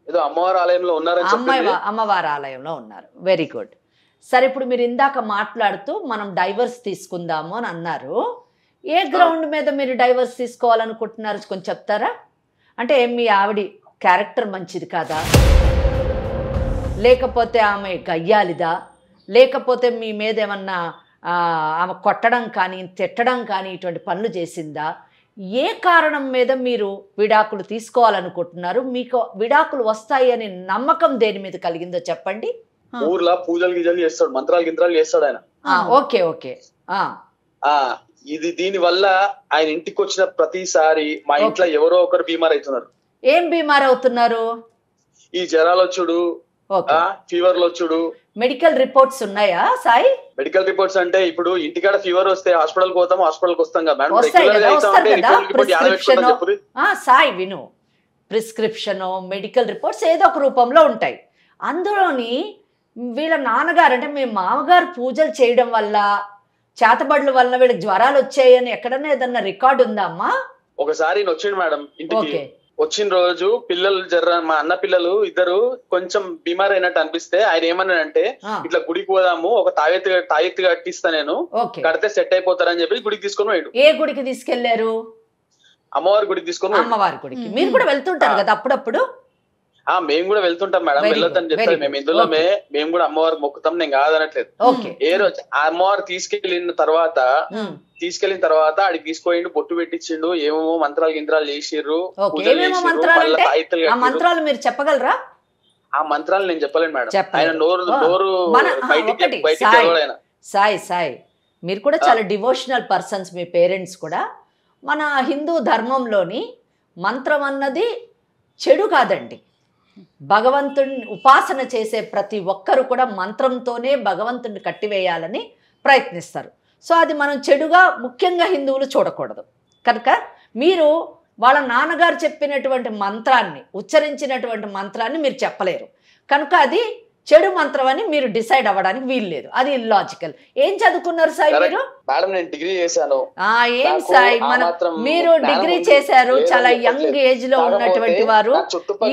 ఏదో అమ్మవారి ఆలయంలో ఉన్నారని చెప్పింది. అమ్మవారి ఆలయంలో ఉన్నారు. Very good. సరే, ఇప్పుడు మీరు ఇందాక మాట్లాడుతూ మనం డైవర్స్ తీసుకుందాము అని అన్నారు. ఏ గ్రౌండ్ మీద మీరు డైవర్స్ తీసుకోవాలనుకుంటున్నారు కొంచెం చెప్తారా? అంటే మీ ఆవిడ క్యారెక్టర్ మంచిది కాదా, లేకపోతే ఆమె గయ్యాలిదా, లేకపోతే మీ మీద ఏమన్నా ఆమె కొట్టడం కానీ తిట్టడం కానీ ఇటువంటి పనులు చేసిందా? ఏ కారణం మీద మీరు విడాకులు తీసుకోవాలనుకుంటున్నారు? మీకు విడాకులు వస్తాయి అనే నమ్మకం దేని మీద కలిగిందో చెప్పండి. ఊర్లో పూజలు గిజలు చేస్తాడు, మంత్రాలు గింత్రాలు చేస్తాడు ఆయన. Okay okay. ఇది దీని వల్ల ఆయన ఇంటికి వచ్చిన ప్రతిసారి మా ఇంట్లో ఎవరో ఒకరు బీమార్ అవుతున్నారు. ఏం బీమార్ అవుతున్నారు? ఈ జ్వరాలు వచ్చుడు, ఫీవర్లు వచ్చుడు. మెడికల్ రిపోర్ట్స్ ఉన్నాయా సాయి? మెడికల్ రిపోర్ట్స్ అంటే ఇప్పుడు ఇంటికాడ ఫీవర్ వస్తే హాస్పిటల్ పోతాం, హాస్పిటల్కి వస్తాం కదా మేడం. వస్తాయి రెగ్యులర్ గా కదా, అయితే వస్తారు ఉంటే కదా. రిపోర్ట్ యాభై పెట్టుకుంటాం చెప్పుర్రి. సాయి విను, ప్రిస్క్రిప్షన్ మెడికల్ రిపోర్ట్స్ ఏదో ఒక రూపంలో ఉంటాయి. అందులోని వీళ్ళ నాన్నగారు అంటే మీ మామగారు పూజలు చేయడం వల్ల చేతబడుల వల్ల వీళ్ళకి జ్వరాలు వచ్చాయని ఎక్కడన్నా ఏదన్నా రికార్డు ఉందా అమ్మా? ఒకసారి నేను వచ్చిండు మేడం ఇంటికి. ఓకే. వచ్చిన రోజు పిల్లలు మా అన్న పిల్లలు ఇద్దరు కొంచెం బీమార్ అయినట్టు అనిపిస్తే ఆయన ఏమన్నాడంటే ఇట్లా గుడికి పోదాము, ఒక తాయెత్తు కట్టిస్తా నేను, కడితే సెట్ అయిపోతారని చెప్పి గుడికి తీసుకొని పోయాడు. ఏ గుడికి తీసుకెళ్లారు? అమ్మవారి గుడికి తీసుకొని. అమ్మవారి గుడికి. మీరు కూడా వెళ్తుంటారు కదా అప్పుడప్పుడు? మేము కూడా వెళ్తుంటాం మేడం, వెళ్ళొద్దని చెప్తారు. మేము ఇందులో మేము కూడా అమ్మవారికి మొక్కుతాం, నేను కాదనట్లేదు. ఏ రోజు అమ్మవారు తీసుకెళ్లిన తర్వాత ఆడికి తీసుకుపోయిండు, బొట్టు పెట్టించిండు, ఏమేమో మంత్రాలు గింత్రాలు చేసిర్రు, మంత్రాలు మీరు చెప్పగలరా? ఆ మంత్రాలు నేను చెప్పలేను మేడం. ఆయన నోరు బయటికి ఆయన. సాయి మీరు కూడా చాలా డివోషనల్ పర్సన్స్, మీ పేరెంట్స్ కూడా. మన హిందూ ధర్మంలోని మంత్రం అన్నది చెడు కాదండి. భగవంతుని ఉపాసన చేసే ప్రతి ఒక్కరు కూడా మంత్రంతోనే భగవంతుని కట్టివేయాలని ప్రయత్నిస్తారు. సో అది మనం చెడుగా ముఖ్యంగా హిందువులు చూడకూడదు. కనుక మీరు వాళ్ళ నాన్నగారు చెప్పినటువంటి మంత్రాన్ని, ఉచ్చరించినటువంటి మంత్రాన్ని మీరు చెప్పలేరు. కనుక అది చెడు మంత్రం అని మీరు డిసైడ్ అవ్వడానికి వీల్లేదు. అది ఇల్లాజికల్. ఏం చదువుకున్నారు సాయి మీరు? మేడం నేను డిగ్రీ చేశాను. ఏం సాయి, మీరు డిగ్రీ చేశారు, చాలా యంగ్ ఏజ్ లో ఉన్నటువంటి వారు.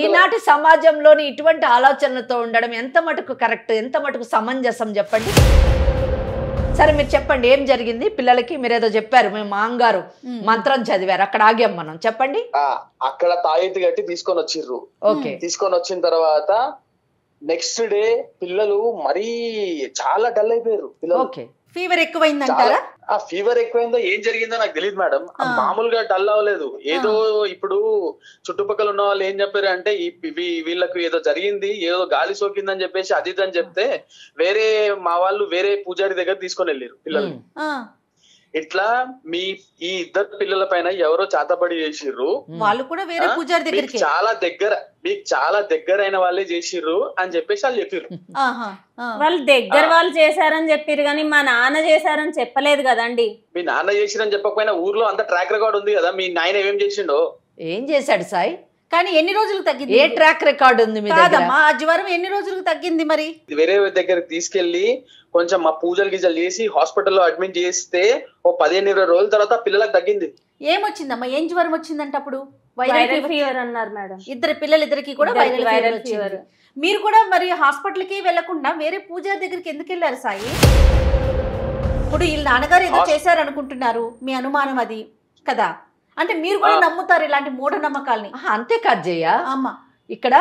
ఈనాటి సమాజంలోని ఇటువంటి ఆలోచనలతో ఉండడం ఎంత మటుకు కరెక్ట్, ఎంత మటుకు సమంజసం చెప్పండి. సరే మీరు చెప్పండి, ఏం జరిగింది పిల్లలకి? మీరు ఏదో చెప్పారు, మీ మాంగారు మంత్రం చదివారు, అక్కడ ఆగాం మనం. చెప్పండి. అక్కడ తాయెత్తు కట్టి తీసుకొని వచ్చిర్రు. ఓకే. తీసుకొని వచ్చిన తర్వాత నెక్స్ట్ డే పిల్లలు మరీ చాలా డల్ అయిపోయారు పిల్లలు. ఓకే. ఫీవర్ ఎక్కువైందంటారా? ఆ ఫీవర్ ఎక్కువైందో ఏం జరిగిందో నాకు తెలియదు మేడం. మామూలుగా డల్ అవ్వలేదు. ఏదో ఇప్పుడు చుట్టుపక్కల ఉన్న వాళ్ళు ఏం చెప్పారు అంటే వీళ్ళకు ఏదో జరిగింది, ఏదో గాలి సోకిందని చెప్పేసి అది అని చెప్తే వేరే మా వాళ్ళు వేరే పూజారి దగ్గర తీసుకొని వెళ్ళారు పిల్లలు. ఇట్లా ఈ ఇద్దరు పిల్లల పైన ఎవరో చాతబడి చేసిర్రు. వాళ్ళు కూడా వేరే పూజారి దగ్గరికి, మీకు చాలా దగ్గరైన వాళ్ళే చేసిర్రు అని చెప్పేసి వాళ్ళు చెప్పారు. వాళ్ళు దగ్గర వాళ్ళు చేశారని చెప్పారు కానీ మా నాన్న చేశారని చెప్పలేదు కదండి. మీ నాన్న చేసిరని చెప్పకపోయినా ఊర్లో అంత ట్రాక్ రికార్డ్ ఉంది కదా, మీ నాయన ఏమేం చేసిండో. ఏం చేశాడు సాయి? కానీ ఎన్ని రోజులకు తగ్గింది? ఏ ట్రాక్ రికార్డ్ ఉంది మీ దగ్గర? ఆ జ్వరం ఎన్ని రోజులకు తగ్గింది మరి? వేరే దగ్గరికి తీసుకెళ్లి కొంచెం మా పూజలు గిజలు చేసి హాస్పిటల్లో అడ్మిట్ చేస్తే ఓ 15-20 రోజుల తర్వాత పిల్లలకు తగ్గింది. ఏమొచ్చిందమ్మా? ఏం జ్వరం వచ్చిందంటే అప్పుడు? వైరల్ ఫీవర్ అన్నారు మేడం. పిల్లలిద్దరికి కూడా వైరల్ ఫీవర్. మీరు కూడా మరి హాస్పిటల్ కి వెళ్లకుండా వేరే పూజారి దగ్గరికి ఎందుకు వెళ్ళారు సాయి? ఇప్పుడు వీళ్ళ నాన్నగారు ఏదో చేశారు అనుకుంటున్నారు, మీ అనుమానం అది కదా? అంటే మీరు కూడా నమ్ముతారు ఇలాంటి మూఢనమ్మకాల్ని? అంతేకాదు జయ, అమ్మా ఇక్కడ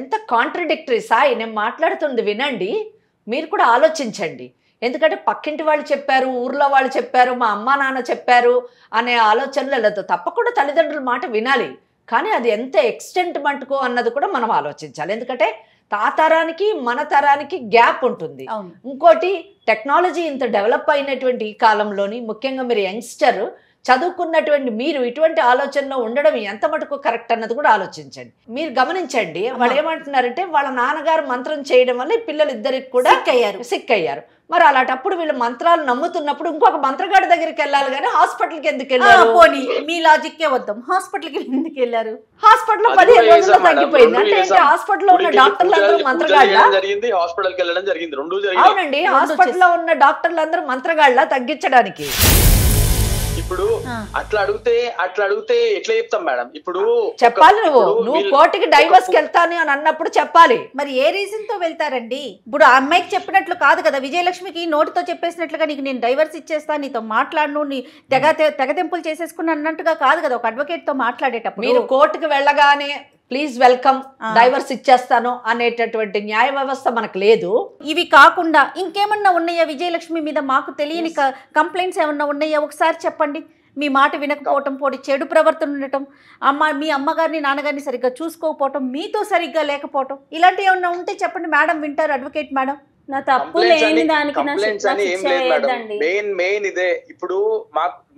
ఎంత కాంట్రడిక్టరీ. సాయి నేను మాట్లాడుతుంది వినండి, మీరు కూడా ఆలోచించండి. ఎందుకంటే పక్కింటి వాళ్ళు చెప్పారు, ఊర్లో వాళ్ళు చెప్పారు, మా అమ్మా నాన్న చెప్పారు అనే ఆలోచనలు లేదు. తప్పకుండా తల్లిదండ్రుల మాట వినాలి, కానీ అది ఎంత ఎక్స్టెంట్ మటుకు అన్నది కూడా మనం ఆలోచించాలి. ఎందుకంటే ఆ తరానికి మన తరానికి గ్యాప్ ఉంటుంది. ఇంకోటి టెక్నాలజీ ఇంత డెవలప్ అయినటువంటి ఈ కాలంలోని ముఖ్యంగా మీరు యంగ్స్టర్ చదువుకున్నటువంటి మీరు ఇటువంటి ఆలోచనలో ఉండడం ఎంత మటుకు కరెక్ట్ అన్నది కూడా ఆలోచించండి. మీరు గమనించండి, వాళ్ళు ఏమంటున్నారంటే వాళ్ళ నాన్నగారు మంత్రం చేయడం వల్ల ఈ పిల్లలు ఇద్దరికి కూడా సిక్ అయ్యారు. మరి అలాంటప్పుడు వీళ్ళు మంత్రాలు నమ్ముతున్నప్పుడు ఇంకొక మంత్రగాడి దగ్గరికి వెళ్ళాలి కానీ హాస్పిటల్కి ఎందుకు వెళ్ళారు? పోనీ మీ లాజిక్కే వద్దాం, హాస్పిటల్కి ఎందుకు వెళ్ళారు? హాస్పిటల్లో 15 రోజుల్లో తగ్గిపోయింది అంటే ఏంటి? హాస్పిటల్లో ఉన్న డాక్టర్లందరూ మంత్రగాళ్ళ? అవునండి, హాస్పిటల్లో ఉన్న డాక్టర్లందరూ మంత్రగాళ్ళ తగ్గించడానికి. ఇప్పుడు అట్లా అడిగితే ఎట్లా చెప్తాం మేడం? ఇప్పుడు చెప్పాలి, నువ్వు కోర్టుకి డైవర్స్ కి వెళ్తాను అని అన్నప్పుడు చెప్పాలి. మరి ఏ రీజన్ తో వెళ్తారండి? ఇప్పుడు ఆ అమ్మాయికి చెప్పినట్లు కాదు కదా, విజయలక్ష్మికి నోటితో చెప్పేసినట్లుగా నీకు నేను డైవర్స్ ఇచ్చేస్తాను, నీతో మాట్లాడను, నీ తెగతెంపులు చేసేసుకుని అన్నట్టుగా కాదు కదా ఒక అడ్వకేట్ తో మాట్లాడేటప్పుడు. మీరు కోర్టుకు వెళ్ళగానే ప్లీజ్ వెల్కమ్ డైవర్స్ ఇచ్చేస్తాను అనేటటువంటి న్యాయ వ్యవస్థ మనకు లేదు. ఇవి కాకుండా ఇంకేమన్నా ఉన్నాయా విజయలక్ష్మి మీద మాకు తెలియని కంప్లైంట్స్ ఏమన్నా ఉన్నాయా? ఒకసారి చెప్పండి. మీ మాట వినకపోవటం, చెడు ప్రవర్తన ఉండటం, మీ అమ్మగారిని నాన్నగారిని సరిగ్గా చూసుకోకపోవటం, మీతో సరిగ్గా లేకపోవటం, ఇలాంటివి ఏమన్నా ఉంటే చెప్పండి మేడం, వింటారు అడ్వకేట్ మేడం. నా తప్పు లేని దానికి మెయిన్ ఇదే. ఇప్పుడు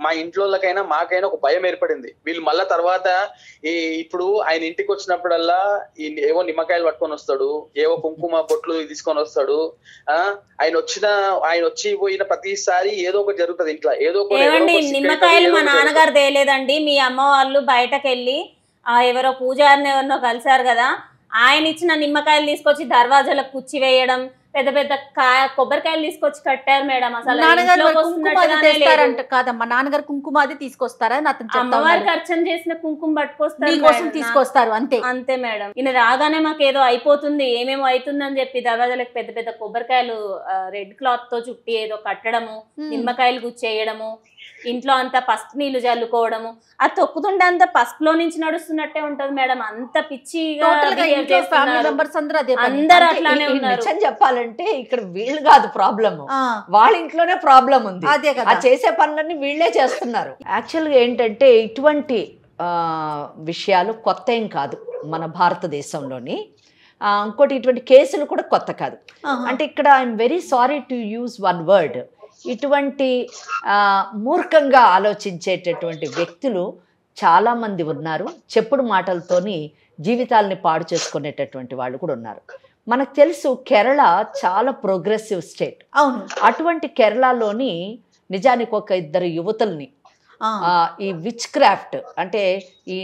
మా ఇంట్లోకైనా మాకైనా ఒక భయం ఏర్పడింది. వీళ్ళు మళ్ళా తర్వాత ఇప్పుడు ఆయన ఇంటికి వచ్చినప్పుడల్లా ఏవో నిమ్మకాయలు పట్టుకొని వస్తాడు, ఏవో కుంకుమ బొట్లు తీసుకొని వస్తాడు. ఆయన వచ్చి పోయిన ప్రతిసారి ఏదో ఒకటి జరుగుతుంది ఇంట్లో. ఏదో నిమ్మకాయలు మా నాన్నగారు తేలేదండి, మీ అమ్మ వాళ్ళు బయటకు వెళ్ళి ఎవరో పూజారిని ఎవరినో కలిసారు కదా, ఆయన ఇచ్చిన నిమ్మకాయలు తీసుకొచ్చి దర్వాజాలకు కుచ్చి వేయడం, పెద్ద పెద్ద కొబ్బరికాయలు తీసుకొచ్చి కట్టారు మేడం. అసలు కాదమ్మా, నాన్నగారు కుంకుమాది తీసుకొస్తారా? అమ్మవారికి అర్చన చేసిన కుంకుమ పట్టుకొస్తారు, తీసుకొస్తారు, అంతే అంతే మేడం. ఈయన రాగానే మాకు ఏదో అయిపోతుంది, ఏమేమో అవుతుందని చెప్పి దర్వాజాలకు పెద్ద పెద్ద కొబ్బరికాయలు రెడ్ క్లాత్ తో చుట్టి ఏదో కట్టడము, నిమ్మకాయలు గుచ్చేయడము, ఇంట్లో అంతా పసుపు నీళ్లు చల్లుకోవడము, అది తొక్కుతుంటే అంత పసుపులో నుంచి నడుస్తున్నట్టే ఉంటది మేడం. అంత పిచ్చిగా అందరూ అట్లానే ఉన్నారు. చెప్పాలంటే ఇక్కడ వీళ్ళు కాదు ప్రాబ్లమ్, వాళ్ళ ఇంట్లోనే ప్రాబ్లం ఉంది. ఆ చేసే పనులన్నీ వీళ్ళే చేస్తున్నారు. యాక్చువల్గా ఏంటంటే ఇటువంటి విషయాలు కొత్త ఏం కాదు మన భారతదేశంలోని. ఇంకోటి ఇటువంటి కేసులు కూడా కొత్త కాదు. అంటే ఇక్కడ I'm very sorry to use one word, ఇటువంటి మూర్ఖంగా ఆలోచించేటటువంటి వ్యక్తులు చాలామంది ఉన్నారు. చెప్పుడు మాటలతోని జీవితాలని పాడు చేసుకునేటటువంటి వాళ్ళు కూడా ఉన్నారు. మనకు తెలుసు కేరళ చాలా ప్రోగ్రెసివ్ స్టేట్. అవును, అటువంటి కేరళలోని నిజానికి ఒక ఇద్దరు యువతుల్ని ఈ విచ్ క్రాఫ్ట్ అంటే ఈ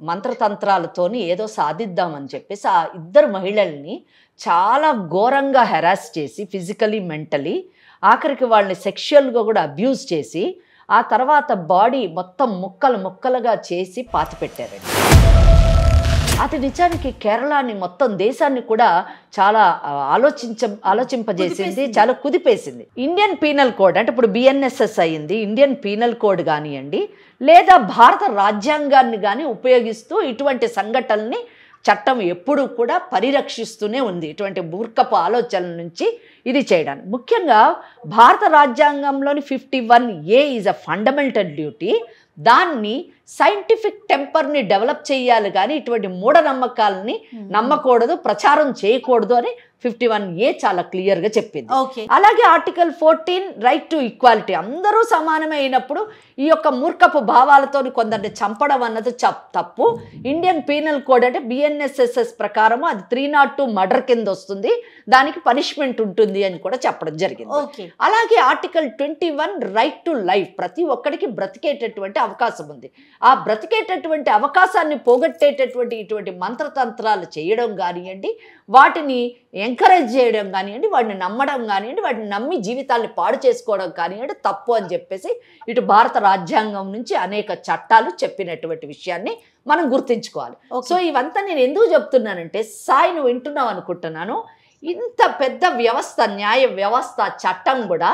మంత్రతంత్రాలతోని ఏదో సాధిద్దామని చెప్పేసి ఆ ఇద్దరు మహిళల్ని చాలా ఘోరంగా హెరాస్ చేసి ఫిజికలీ మెంటలీ ఆఖరికి వాళ్ళని సెక్షువల్గా కూడా అబ్యూజ్ చేసి ఆ తర్వాత బాడీ మొత్తం ముక్కలుగా చేసి పాతిపెట్టారండి. అది నిజానికి కేరళని మొత్తం దేశాన్ని కూడా చాలా ఆలోచింపజేసింది, చాలా కుదిపేసింది. ఇండియన్ పీనల్ కోడ్ అంటే ఇప్పుడు బిఎన్ఎస్ఎస్ అయ్యింది, ఇండియన్ పీనల్ కోడ్ కానివ్వండి లేదా భారత రాజ్యాంగాన్ని కానీ ఉపయోగిస్తూ ఇటువంటి సంఘటనల్ని చట్టం ఎప్పుడూ కూడా పరిరక్షిస్తూనే ఉంది. ఇటువంటి మూర్ఖపు ఆలోచనల నుంచి ఇది చేయడానికి ముఖ్యంగా భారత రాజ్యాంగంలోని 51A is a fundamental duty. దాన్ని సైంటిఫిక్ టెంపర్ని డెవలప్ చేయాలి కానీ ఇటువంటి మూఢనమ్మకాలని నమ్మకూడదు, ప్రచారం చేయకూడదు అని 51A చాలా క్లియర్గా చెప్పింది. అలాగే ఆర్టికల్ 14 రైట్ టు ఈక్వాలిటీ, అందరూ సమానమే అయినప్పుడు ఈ యొక్క మూర్ఖపు భావాలతో కొందరిని చంపడం అన్నది తప్పు. ఇండియన్ పీనల్ కోడ్ అంటే బిఎన్ఎస్ఎస్ఎస్ ప్రకారం అది 302 మర్డర్ కింద వస్తుంది, దానికి పనిష్మెంట్ ఉంటుంది అని కూడా చెప్పడం జరిగింది. అలాగే ఆర్టికల్ 21 రైట్ టు లైఫ్, ప్రతి ఒక్కడికి బ్రతికేటటువంటి అవకాశం ఉంది. ఆ బ్రతికేటటువంటి అవకాశాన్ని పోగొట్టేటటువంటి ఇటువంటి మంత్రతంత్రాలు చేయడం కానివ్వండి, వాటిని ఎంకరేజ్ చేయడం కానివ్వండి, వాటిని నమ్మడం కానివ్వండి, వాటిని నమ్మి జీవితాన్ని పాడు చేసుకోవడం కానివ్వండి తప్పు అని చెప్పేసి ఇటు భారత రాజ్యాంగం నుంచి అనేక చట్టాలు చెప్పినటువంటి విషయాన్ని మనం గుర్తించుకోవాలి. సో ఇవంతా నేను ఎందుకు చెప్తున్నానంటే, సాయి నువ్వు వింటున్నావు అనుకుంటున్నాను, ఇంత పెద్ద వ్యవస్థ, న్యాయ వ్యవస్థ, చట్టం కూడా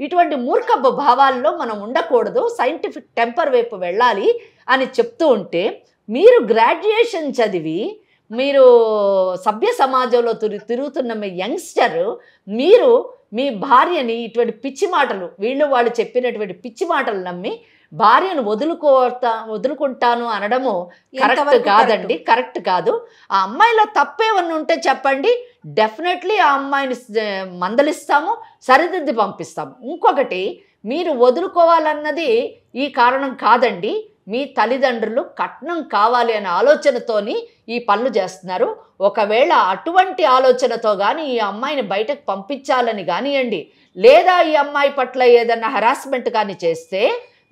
ఇటువంటి మూర్ఖపు భావాల్లో మనం ఉండకూడదు, సైంటిఫిక్ టెంపర్ వైపు వెళ్ళాలి అని చెప్తూ ఉంటే, మీరు గ్రాడ్యుయేషన్ చదివి మీరు సభ్య సమాజంలో తిరుగుతున్న మీ యంగ్స్టర్, మీరు మీ భార్యని ఇటువంటి పిచ్చి మాటలు, వాళ్ళు చెప్పినటువంటి పిచ్చి మాటలు నమ్మి భార్యను వదులుకుంటాను అనడము కరెక్ట్ ఎంతవరకు కాదండి, కరెక్ట్ కాదు. ఆ అమ్మాయిలో తప్పేమన్నా ఉంటే చెప్పండి, డెఫినెట్లీ ఆ అమ్మాయిని మందలిస్తాము, సరిదిద్ది పంపిస్తాము. ఇంకొకటి, మీరు వదులుకోవాలన్నది ఈ కారణం కాదండి, మీ తల్లిదండ్రులు కట్నం కావాలి అనే ఆలోచనతోని ఈ పనులు చేస్తున్నారు. ఒకవేళ అటువంటి ఆలోచనతో కానీ ఈ అమ్మాయిని బయటకు పంపించాలని కానివ్వండి, లేదా ఈ అమ్మాయి పట్ల ఏదైనా హెరాస్మెంట్ కానీ చేస్తే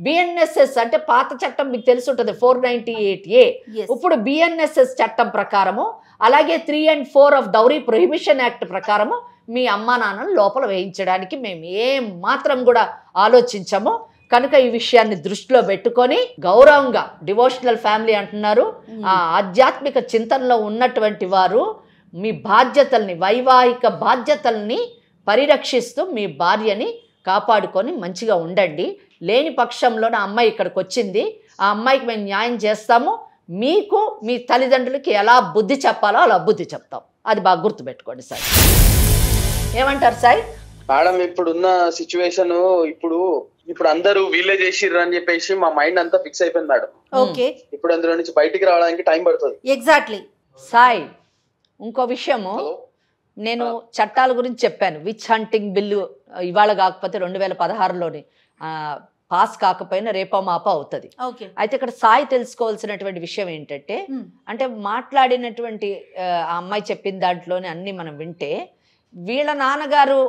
బిఎన్ఎస్ఎస్ అంటే పాత చట్టం మీకు తెలిసి ఉంటుంది 498A. ఇప్పుడు బిఎన్ఎస్ఎస్ చట్టం ప్రకారము, అలాగే 3 and 4 of dowry prohibition act ప్రకారము మీ అమ్మా నాన్నలు లోపల వేయించడానికి మేము ఏం మాత్రం కూడా ఆలోచించము. కనుక ఈ విషయాన్ని దృష్టిలో పెట్టుకొని గౌరవంగా, డివోషనల్ ఫ్యామిలీ అంటున్నారు, ఆ ఆధ్యాత్మిక చింతనలో ఉన్నటువంటి వారు మీ బాధ్యతల్ని, వైవాహిక బాధ్యతల్ని పరిరక్షిస్తూ మీ భార్యని కాపాడుకొని మంచిగా ఉండండి. లేని పక్షంలో నా అమ్మాయి ఇక్కడికి వచ్చింది, ఆ అమ్మాయికి మేము న్యాయం చేస్తాము, మీకు మీ తల్లిదండ్రులకి ఎలా బుద్ధి చెప్పాలో అలా బుద్ధి చెప్తాం. అది బాగా గుర్తుపెట్టుకోండి సార్. ఏమంటారు సార్? మేడం ఇప్పుడున్న సిచ్యువేషన్, ఇప్పుడు అందరూ వీళ్ళే చేసిర్రు అని చెప్పేసి మా మైండ్ అంతా ఫిక్స్ అయిపోయింది మేడం. ఓకే, ఇప్పుడు అందులో నుంచి బయటికి రావడానికి టైం పడుతుంది. ఎగ్జాక్ట్లీ. సాయి, ఇంకో విషయము, నేను చట్టాల గురించి చెప్పాను. విచ్ హంటింగ్ బిల్లు ఇవాళ కాకపోతే 2016లోని పాస్ కాకపోయినా రేపో మాపో అవుతుంది. అయితే ఇక్కడ సాయి తెలుసుకోవాల్సినటువంటి విషయం ఏంటంటే, అంటే మాట్లాడినటువంటి ఆ అమ్మాయి చెప్పిన దాంట్లోనే అన్ని మనం వింటే, వీళ్ళ నాన్నగారు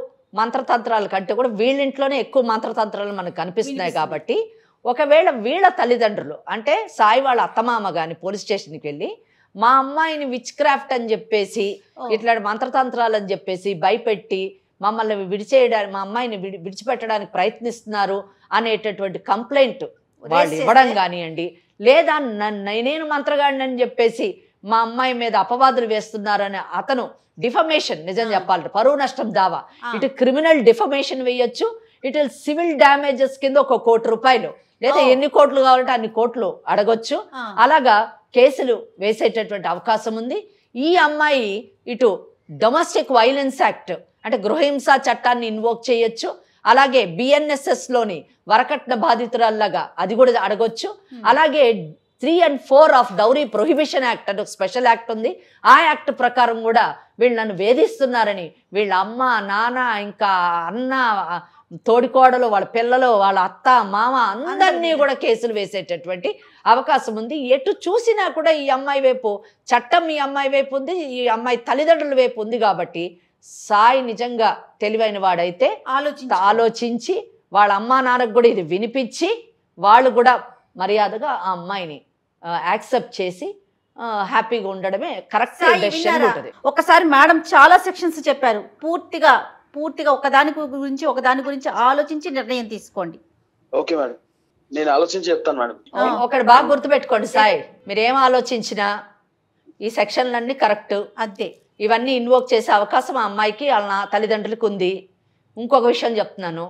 మంత్రతంత్రాల కంటే కూడా వీళ్ళింట్లోనే ఎక్కువ మంత్రతంత్రాలు మనకు కనిపిస్తున్నాయి. కాబట్టి ఒకవేళ వీళ్ళ తల్లిదండ్రులు అంటే సాయి వాళ్ళ అత్తమామ కానీ పోలీస్ స్టేషన్కి వెళ్ళి మా అమ్మాయిని విచ్ క్రాఫ్ట్ అని చెప్పేసి, ఇట్లాంటి మంత్రతంత్రాలు అని చెప్పేసి భయపెట్టి మమ్మల్ని మా అమ్మాయిని విడిచిపెట్టడానికి ప్రయత్నిస్తున్నారు అనేటటువంటి కంప్లైంట్ వాళ్ళు ఇవ్వడం కానివ్వండి, లేదా నేను మంత్రగాడిని అని చెప్పేసి మా అమ్మాయి మీద అపవాదులు వేస్తున్నారని అతను డిఫమేషన్, నిజం చెప్పాలంటే పరువు నష్టం దావా, ఇటు క్రిమినల్ డిఫమేషన్ వేయొచ్చు, ఇటు సివిల్ డ్యామేజెస్ కింద 1 కోటి రూపాయలు లేదా ఎన్ని కోట్లు కావాలంటే అన్ని కోట్లు అడగొచ్చు. అలాగా కేసులు వేసేటటువంటి అవకాశం ఉంది. ఈ అమ్మాయి ఇటు డొమెస్టిక్ వైలెన్స్ యాక్ట్ అంటే గృహహింస చట్టాన్ని ఇన్వోక్ చేయొచ్చు, అలాగే బిఎన్ఎస్ఎస్లోని వరకట్న బాధితురాల్లాగా అది కూడా అడగొచ్చు, అలాగే 3 and 4 of dowry prohibition act అంటే స్పెషల్ యాక్ట్ ఉంది, ఆ యాక్ట్ ప్రకారం కూడా వీళ్ళు నన్ను వేధిస్తున్నారని వీళ్ళ అమ్మ నాన్న ఇంకా అన్న తోడికోడలు వాళ్ళ పిల్లలు వాళ్ళ అత్త మామ అందరినీ కూడా కేసులు వేసేటటువంటి అవకాశం ఉంది. ఎటు చూసినా కూడా ఈ అమ్మాయి వైపు చట్టం ఈ అమ్మాయి వైపు ఉంది, ఈ అమ్మాయి తల్లిదండ్రుల వైపు ఉంది. కాబట్టి సాయి నిజంగా తెలివైన వాడైతే ఆలోచించి వాళ్ళ అమ్మా నాన్నకు కూడా ఇది వినిపించి వాళ్ళు కూడా మర్యాదగా ఆ అమ్మాయిని యాక్సెప్ట్ చేసి హ్యాపీగా ఉండడమే కరెక్ట్ డెసిషన్ ఉంటుంది. ఒకసారి మేడం చాలా సెక్షన్స్ చెప్పారు, పూర్తిగా ఒకదాని గురించి ఆలోచించి నిర్ణయం తీసుకోండి. ఓకే మేడం, నేను ఆలోచించి చెప్తాను మేడం. ఒకటి బాగా గుర్తుపెట్టుకోండి సాయి, మీరేం ఆలోచించినా ఈ సెక్షన్లన్నీ కరెక్ట్, అంతే. ఇవన్నీ ఇన్వోక్ చేసే అవకాశం ఆ అమ్మాయికి వాళ్ళ తల్లిదండ్రులకు ఉంది. ఇంకొక విషయం చెప్తున్నాను,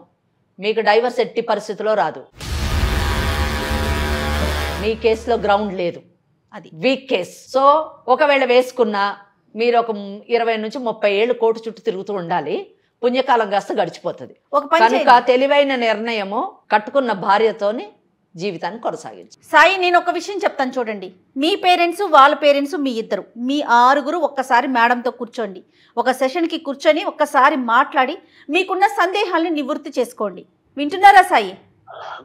మీకు డైవర్స్ ఎట్టి పరిస్థితిలో రాదు. మీ కేసులో గ్రౌండ్ లేదు, అది వీక్ కేస్. సో ఒకవేళ వేసుకున్నా మీరు ఒక 20 నుంచి 30 ఏళ్ళు కోర్టు చుట్టూ తిరుగుతూ ఉండాలి, పుణ్యకాలం కాస్త గడిచిపోతుంది. కనుక తెలివైన నిర్ణయము కట్టుకున్న భార్యతోని జీవితాన్ని కొనసాగించు. సాయి, నేను ఒక విషయం చెప్తాను చూడండి, మీ పేరెంట్స్ వాళ్ళ పేరెంట్స్ మీ ఇద్దరు మీ 6 ఒక్కసారి మేడంతో కూర్చోండి, ఒక సెషన్కి కూర్చొని ఒక్కసారి మాట్లాడి మీకున్న సందేహాలను నివృత్తి చేసుకోండి. వింటున్నారా సాయి?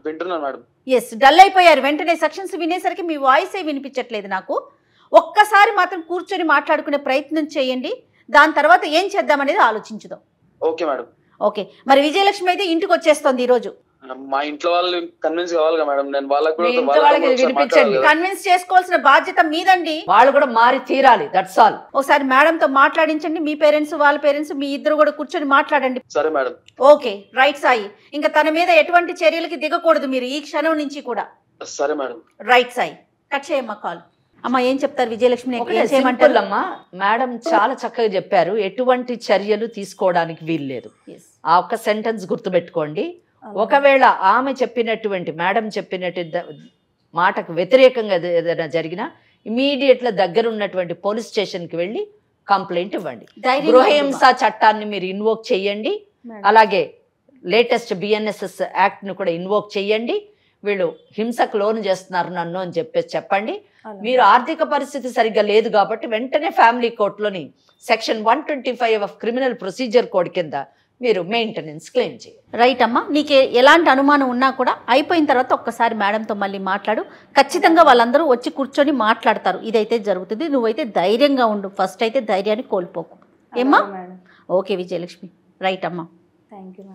వింటున్నాను మేడం. ఎస్, డల్ అయిపోయారు. వెంటనే సెక్షన్స్ వినేసరికి మీ వాయిసే వినిపించట్లేదు నాకు. ఒక్కసారి మాత్రం కూర్చొని మాట్లాడుకునే ప్రయత్నం చేయండి, దాని తర్వాత ఏం చేద్దామనేది ఆలోచించుదాం. Okay madam. ఓకే, మరి విజయలక్ష్మి అయితే ఇంటికి వచ్చేస్తుంది ఈ రోజు. మా ఇంట్లో వాళ్ళు కన్విన్స్ కావాలి మేడం, నేను వాళ్ళకి వినిపించండి. కన్విన్స్ చేసుకోవాల్సిన బాధ్యత మీదండి, వాళ్ళు కూడా మారి తీరాలి. That's all. ఒకసారి మేడంతో మాట్లాడించండి, మీ పేరెంట్స్ వాళ్ళ పేరెంట్స్ మీ ఇద్దరు కూడా కూర్చొని మాట్లాడండి. సరే మేడం. Okay, right Sai. ఇంకా తన మీద ఎటువంటి చర్యలకి దిగకూడదు మీరు ఈ క్షణం నుంచి కూడా. సరే మేడం. రైట్ సాయి, కట్ చేయమ్మా కాల్. అమ్మా ఏం చెప్తారు విజయలక్ష్మి? అమ్మా మేడం చాలా చక్కగా చెప్పారు, ఎటువంటి చర్యలు తీసుకోవడానికి వీలు లేదు. ఆ ఒక్క సెంటెన్స్ గుర్తుపెట్టుకోండి. ఒకవేళ ఆమె చెప్పినటువంటి మేడం చెప్పినట్టు మాటకు వ్యతిరేకంగా ఏదైనా జరిగినా ఇమీడియట్గా దగ్గర ఉన్నటువంటి పోలీస్ స్టేషన్కి వెళ్ళి కంప్లైంట్ ఇవ్వండి. గృహహింస చట్టాన్ని మీరు ఇన్వోక్ చేయండి, అలాగే లేటెస్ట్ బిఎన్ఎస్ఎస్ యాక్ట్ను కూడా ఇన్వోక్ చేయండి. వీళ్ళు హింసకు లోను చేస్తున్నారు నన్ను అని చెప్పేసి చెప్పండి. మీరు ఆర్థిక పరిస్థితి సరిగ్గా లేదు కాబట్టి వెంటనే ఫ్యామిలీ కోర్టులోని section 125 of criminal procedure code కింద మీరు మెయింటెనెన్స్ క్లెయిమ్ చేయండి. రైట్ అమ్మా, నీకు ఎలాంటి అనుమానం ఉన్నా కూడా అయిపోయిన తర్వాత ఒక్కసారి మేడంతో మళ్ళీ మాట్లాడు. ఖచ్చితంగా వాళ్ళందరూ వచ్చి కూర్చొని మాట్లాడతారు. ఇదైతే జరుగుతుంది. నువ్వైతే ధైర్యంగా ఉండు. ఫస్ట్ అయితే ధైర్యాన్ని కోల్పోకు. ఏమ్మా? ఓకే విజయలక్ష్మి. రైట్ అమ్మా,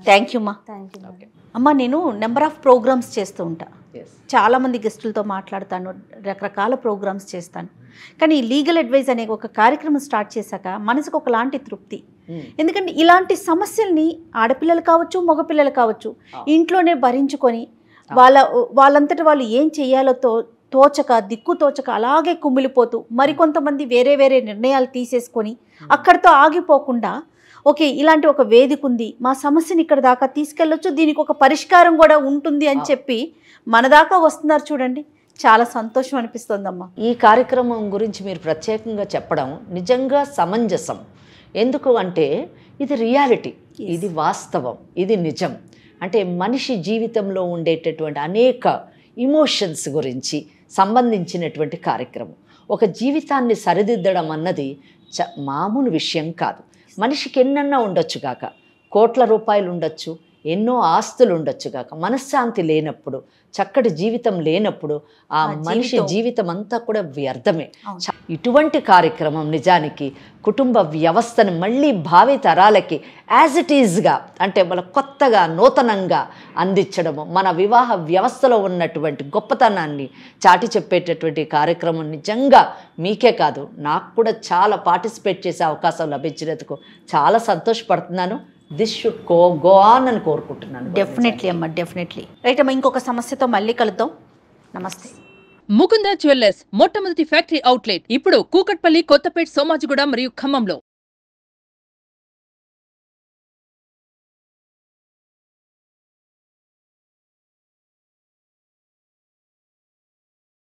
థ్యాంక్ యూ అమ్మా. అమ్మా, నేను నెంబర్ ఆఫ్ ప్రోగ్రామ్స్ చేస్తూ ఉంటా. చాలామంది గెస్టులతో మాట్లాడతాను, రకరకాల ప్రోగ్రామ్స్ చేస్తాను. కానీ ఈ లీగల్ అడ్వైజ్ అనే ఒక కార్యక్రమం స్టార్ట్ చేశాక మనసుకు ఒకలాంటి తృప్తి. ఎందుకంటే ఇలాంటి సమస్యల్ని ఆడపిల్లలు కావచ్చు, మగపిల్లలు కావచ్చు, ఇంట్లోనే భరించుకొని వాళ్ళంతటి వాళ్ళు ఏం చేయాలో తోచక, దిక్కు తోచక అలాగే కుమిలిపోతూ మరికొంతమంది వేరే వేరే నిర్ణయాలు తీసేసుకొని అక్కడితో ఆగిపోకుండా, ఓకే ఇలాంటి ఒక వేదిక ఉంది, మా సమస్యని ఇక్కడ దాకా తీసుకెళ్ళొచ్చు, దీనికి ఒక పరిష్కారం కూడా ఉంటుంది అని చెప్పి మన దాకా వస్తున్నారు చూడండి. చాలా సంతోషం అనిపిస్తుందమ్మా. ఈ కార్యక్రమం గురించి మీరు ప్రత్యేకంగా చెప్పడం నిజంగా సమంజసం. ఎందుకు అంటే ఇది రియాలిటీ, ఇది వాస్తవం, ఇది నిజం. అంటే మనిషి జీవితంలో ఉండేటటువంటి అనేక ఇమోషన్స్ గురించి సంబంధించినటువంటి కార్యక్రమం. ఒక జీవితాన్ని సరిదిద్దడం అన్నది మామూలు విషయం కాదు. మనిషికి ఎన్నన్నా ఉండొచ్చు కాక, కోట్ల రూపాయలు ఉండొచ్చు, ఎన్నో ఆస్తులు ఉండొచ్చు కాక, మనశ్శాంతి లేనప్పుడు, చక్కటి జీవితం లేనప్పుడు ఆ మనిషి జీవితం అంతా కూడా వ్యర్థమే. ఇటువంటి కార్యక్రమం నిజానికి కుటుంబ వ్యవస్థను మళ్ళీ భావి తరాలకి యాజ్ ఇట్ ఈజ్గా, అంటే మన కొత్తగా నూతనంగా అందించడము, మన వివాహ వ్యవస్థలో ఉన్నటువంటి గొప్పతనాన్ని చాటి చెప్పేటటువంటి కార్యక్రమం నిజంగా మీకే కాదు నాకు కూడా చాలా పార్టిసిపేట్ చేసే అవకాశం లభించినందుకు చాలా సంతోషపడుతున్నాను. దిస్ షుడ్ గో ఆన్ అని కోరుకుంటున్నాను. డెఫినెట్లీ అమ్మా, డెఫినెట్లీ. రైట్ అమ్మా, ఇంకొక సమస్యతో మళ్ళీ కలుద్దాం. నమస్తే. ముకుంద జ్యువెల్లర్స్ మొట్టమొదటి ఫ్యాక్టరీ అవుట్లెట్ ఇప్పుడు కూకట్పల్లి, కొత్తపేట్, సోమాజిగూడ మరియు ఖమ్మంలో.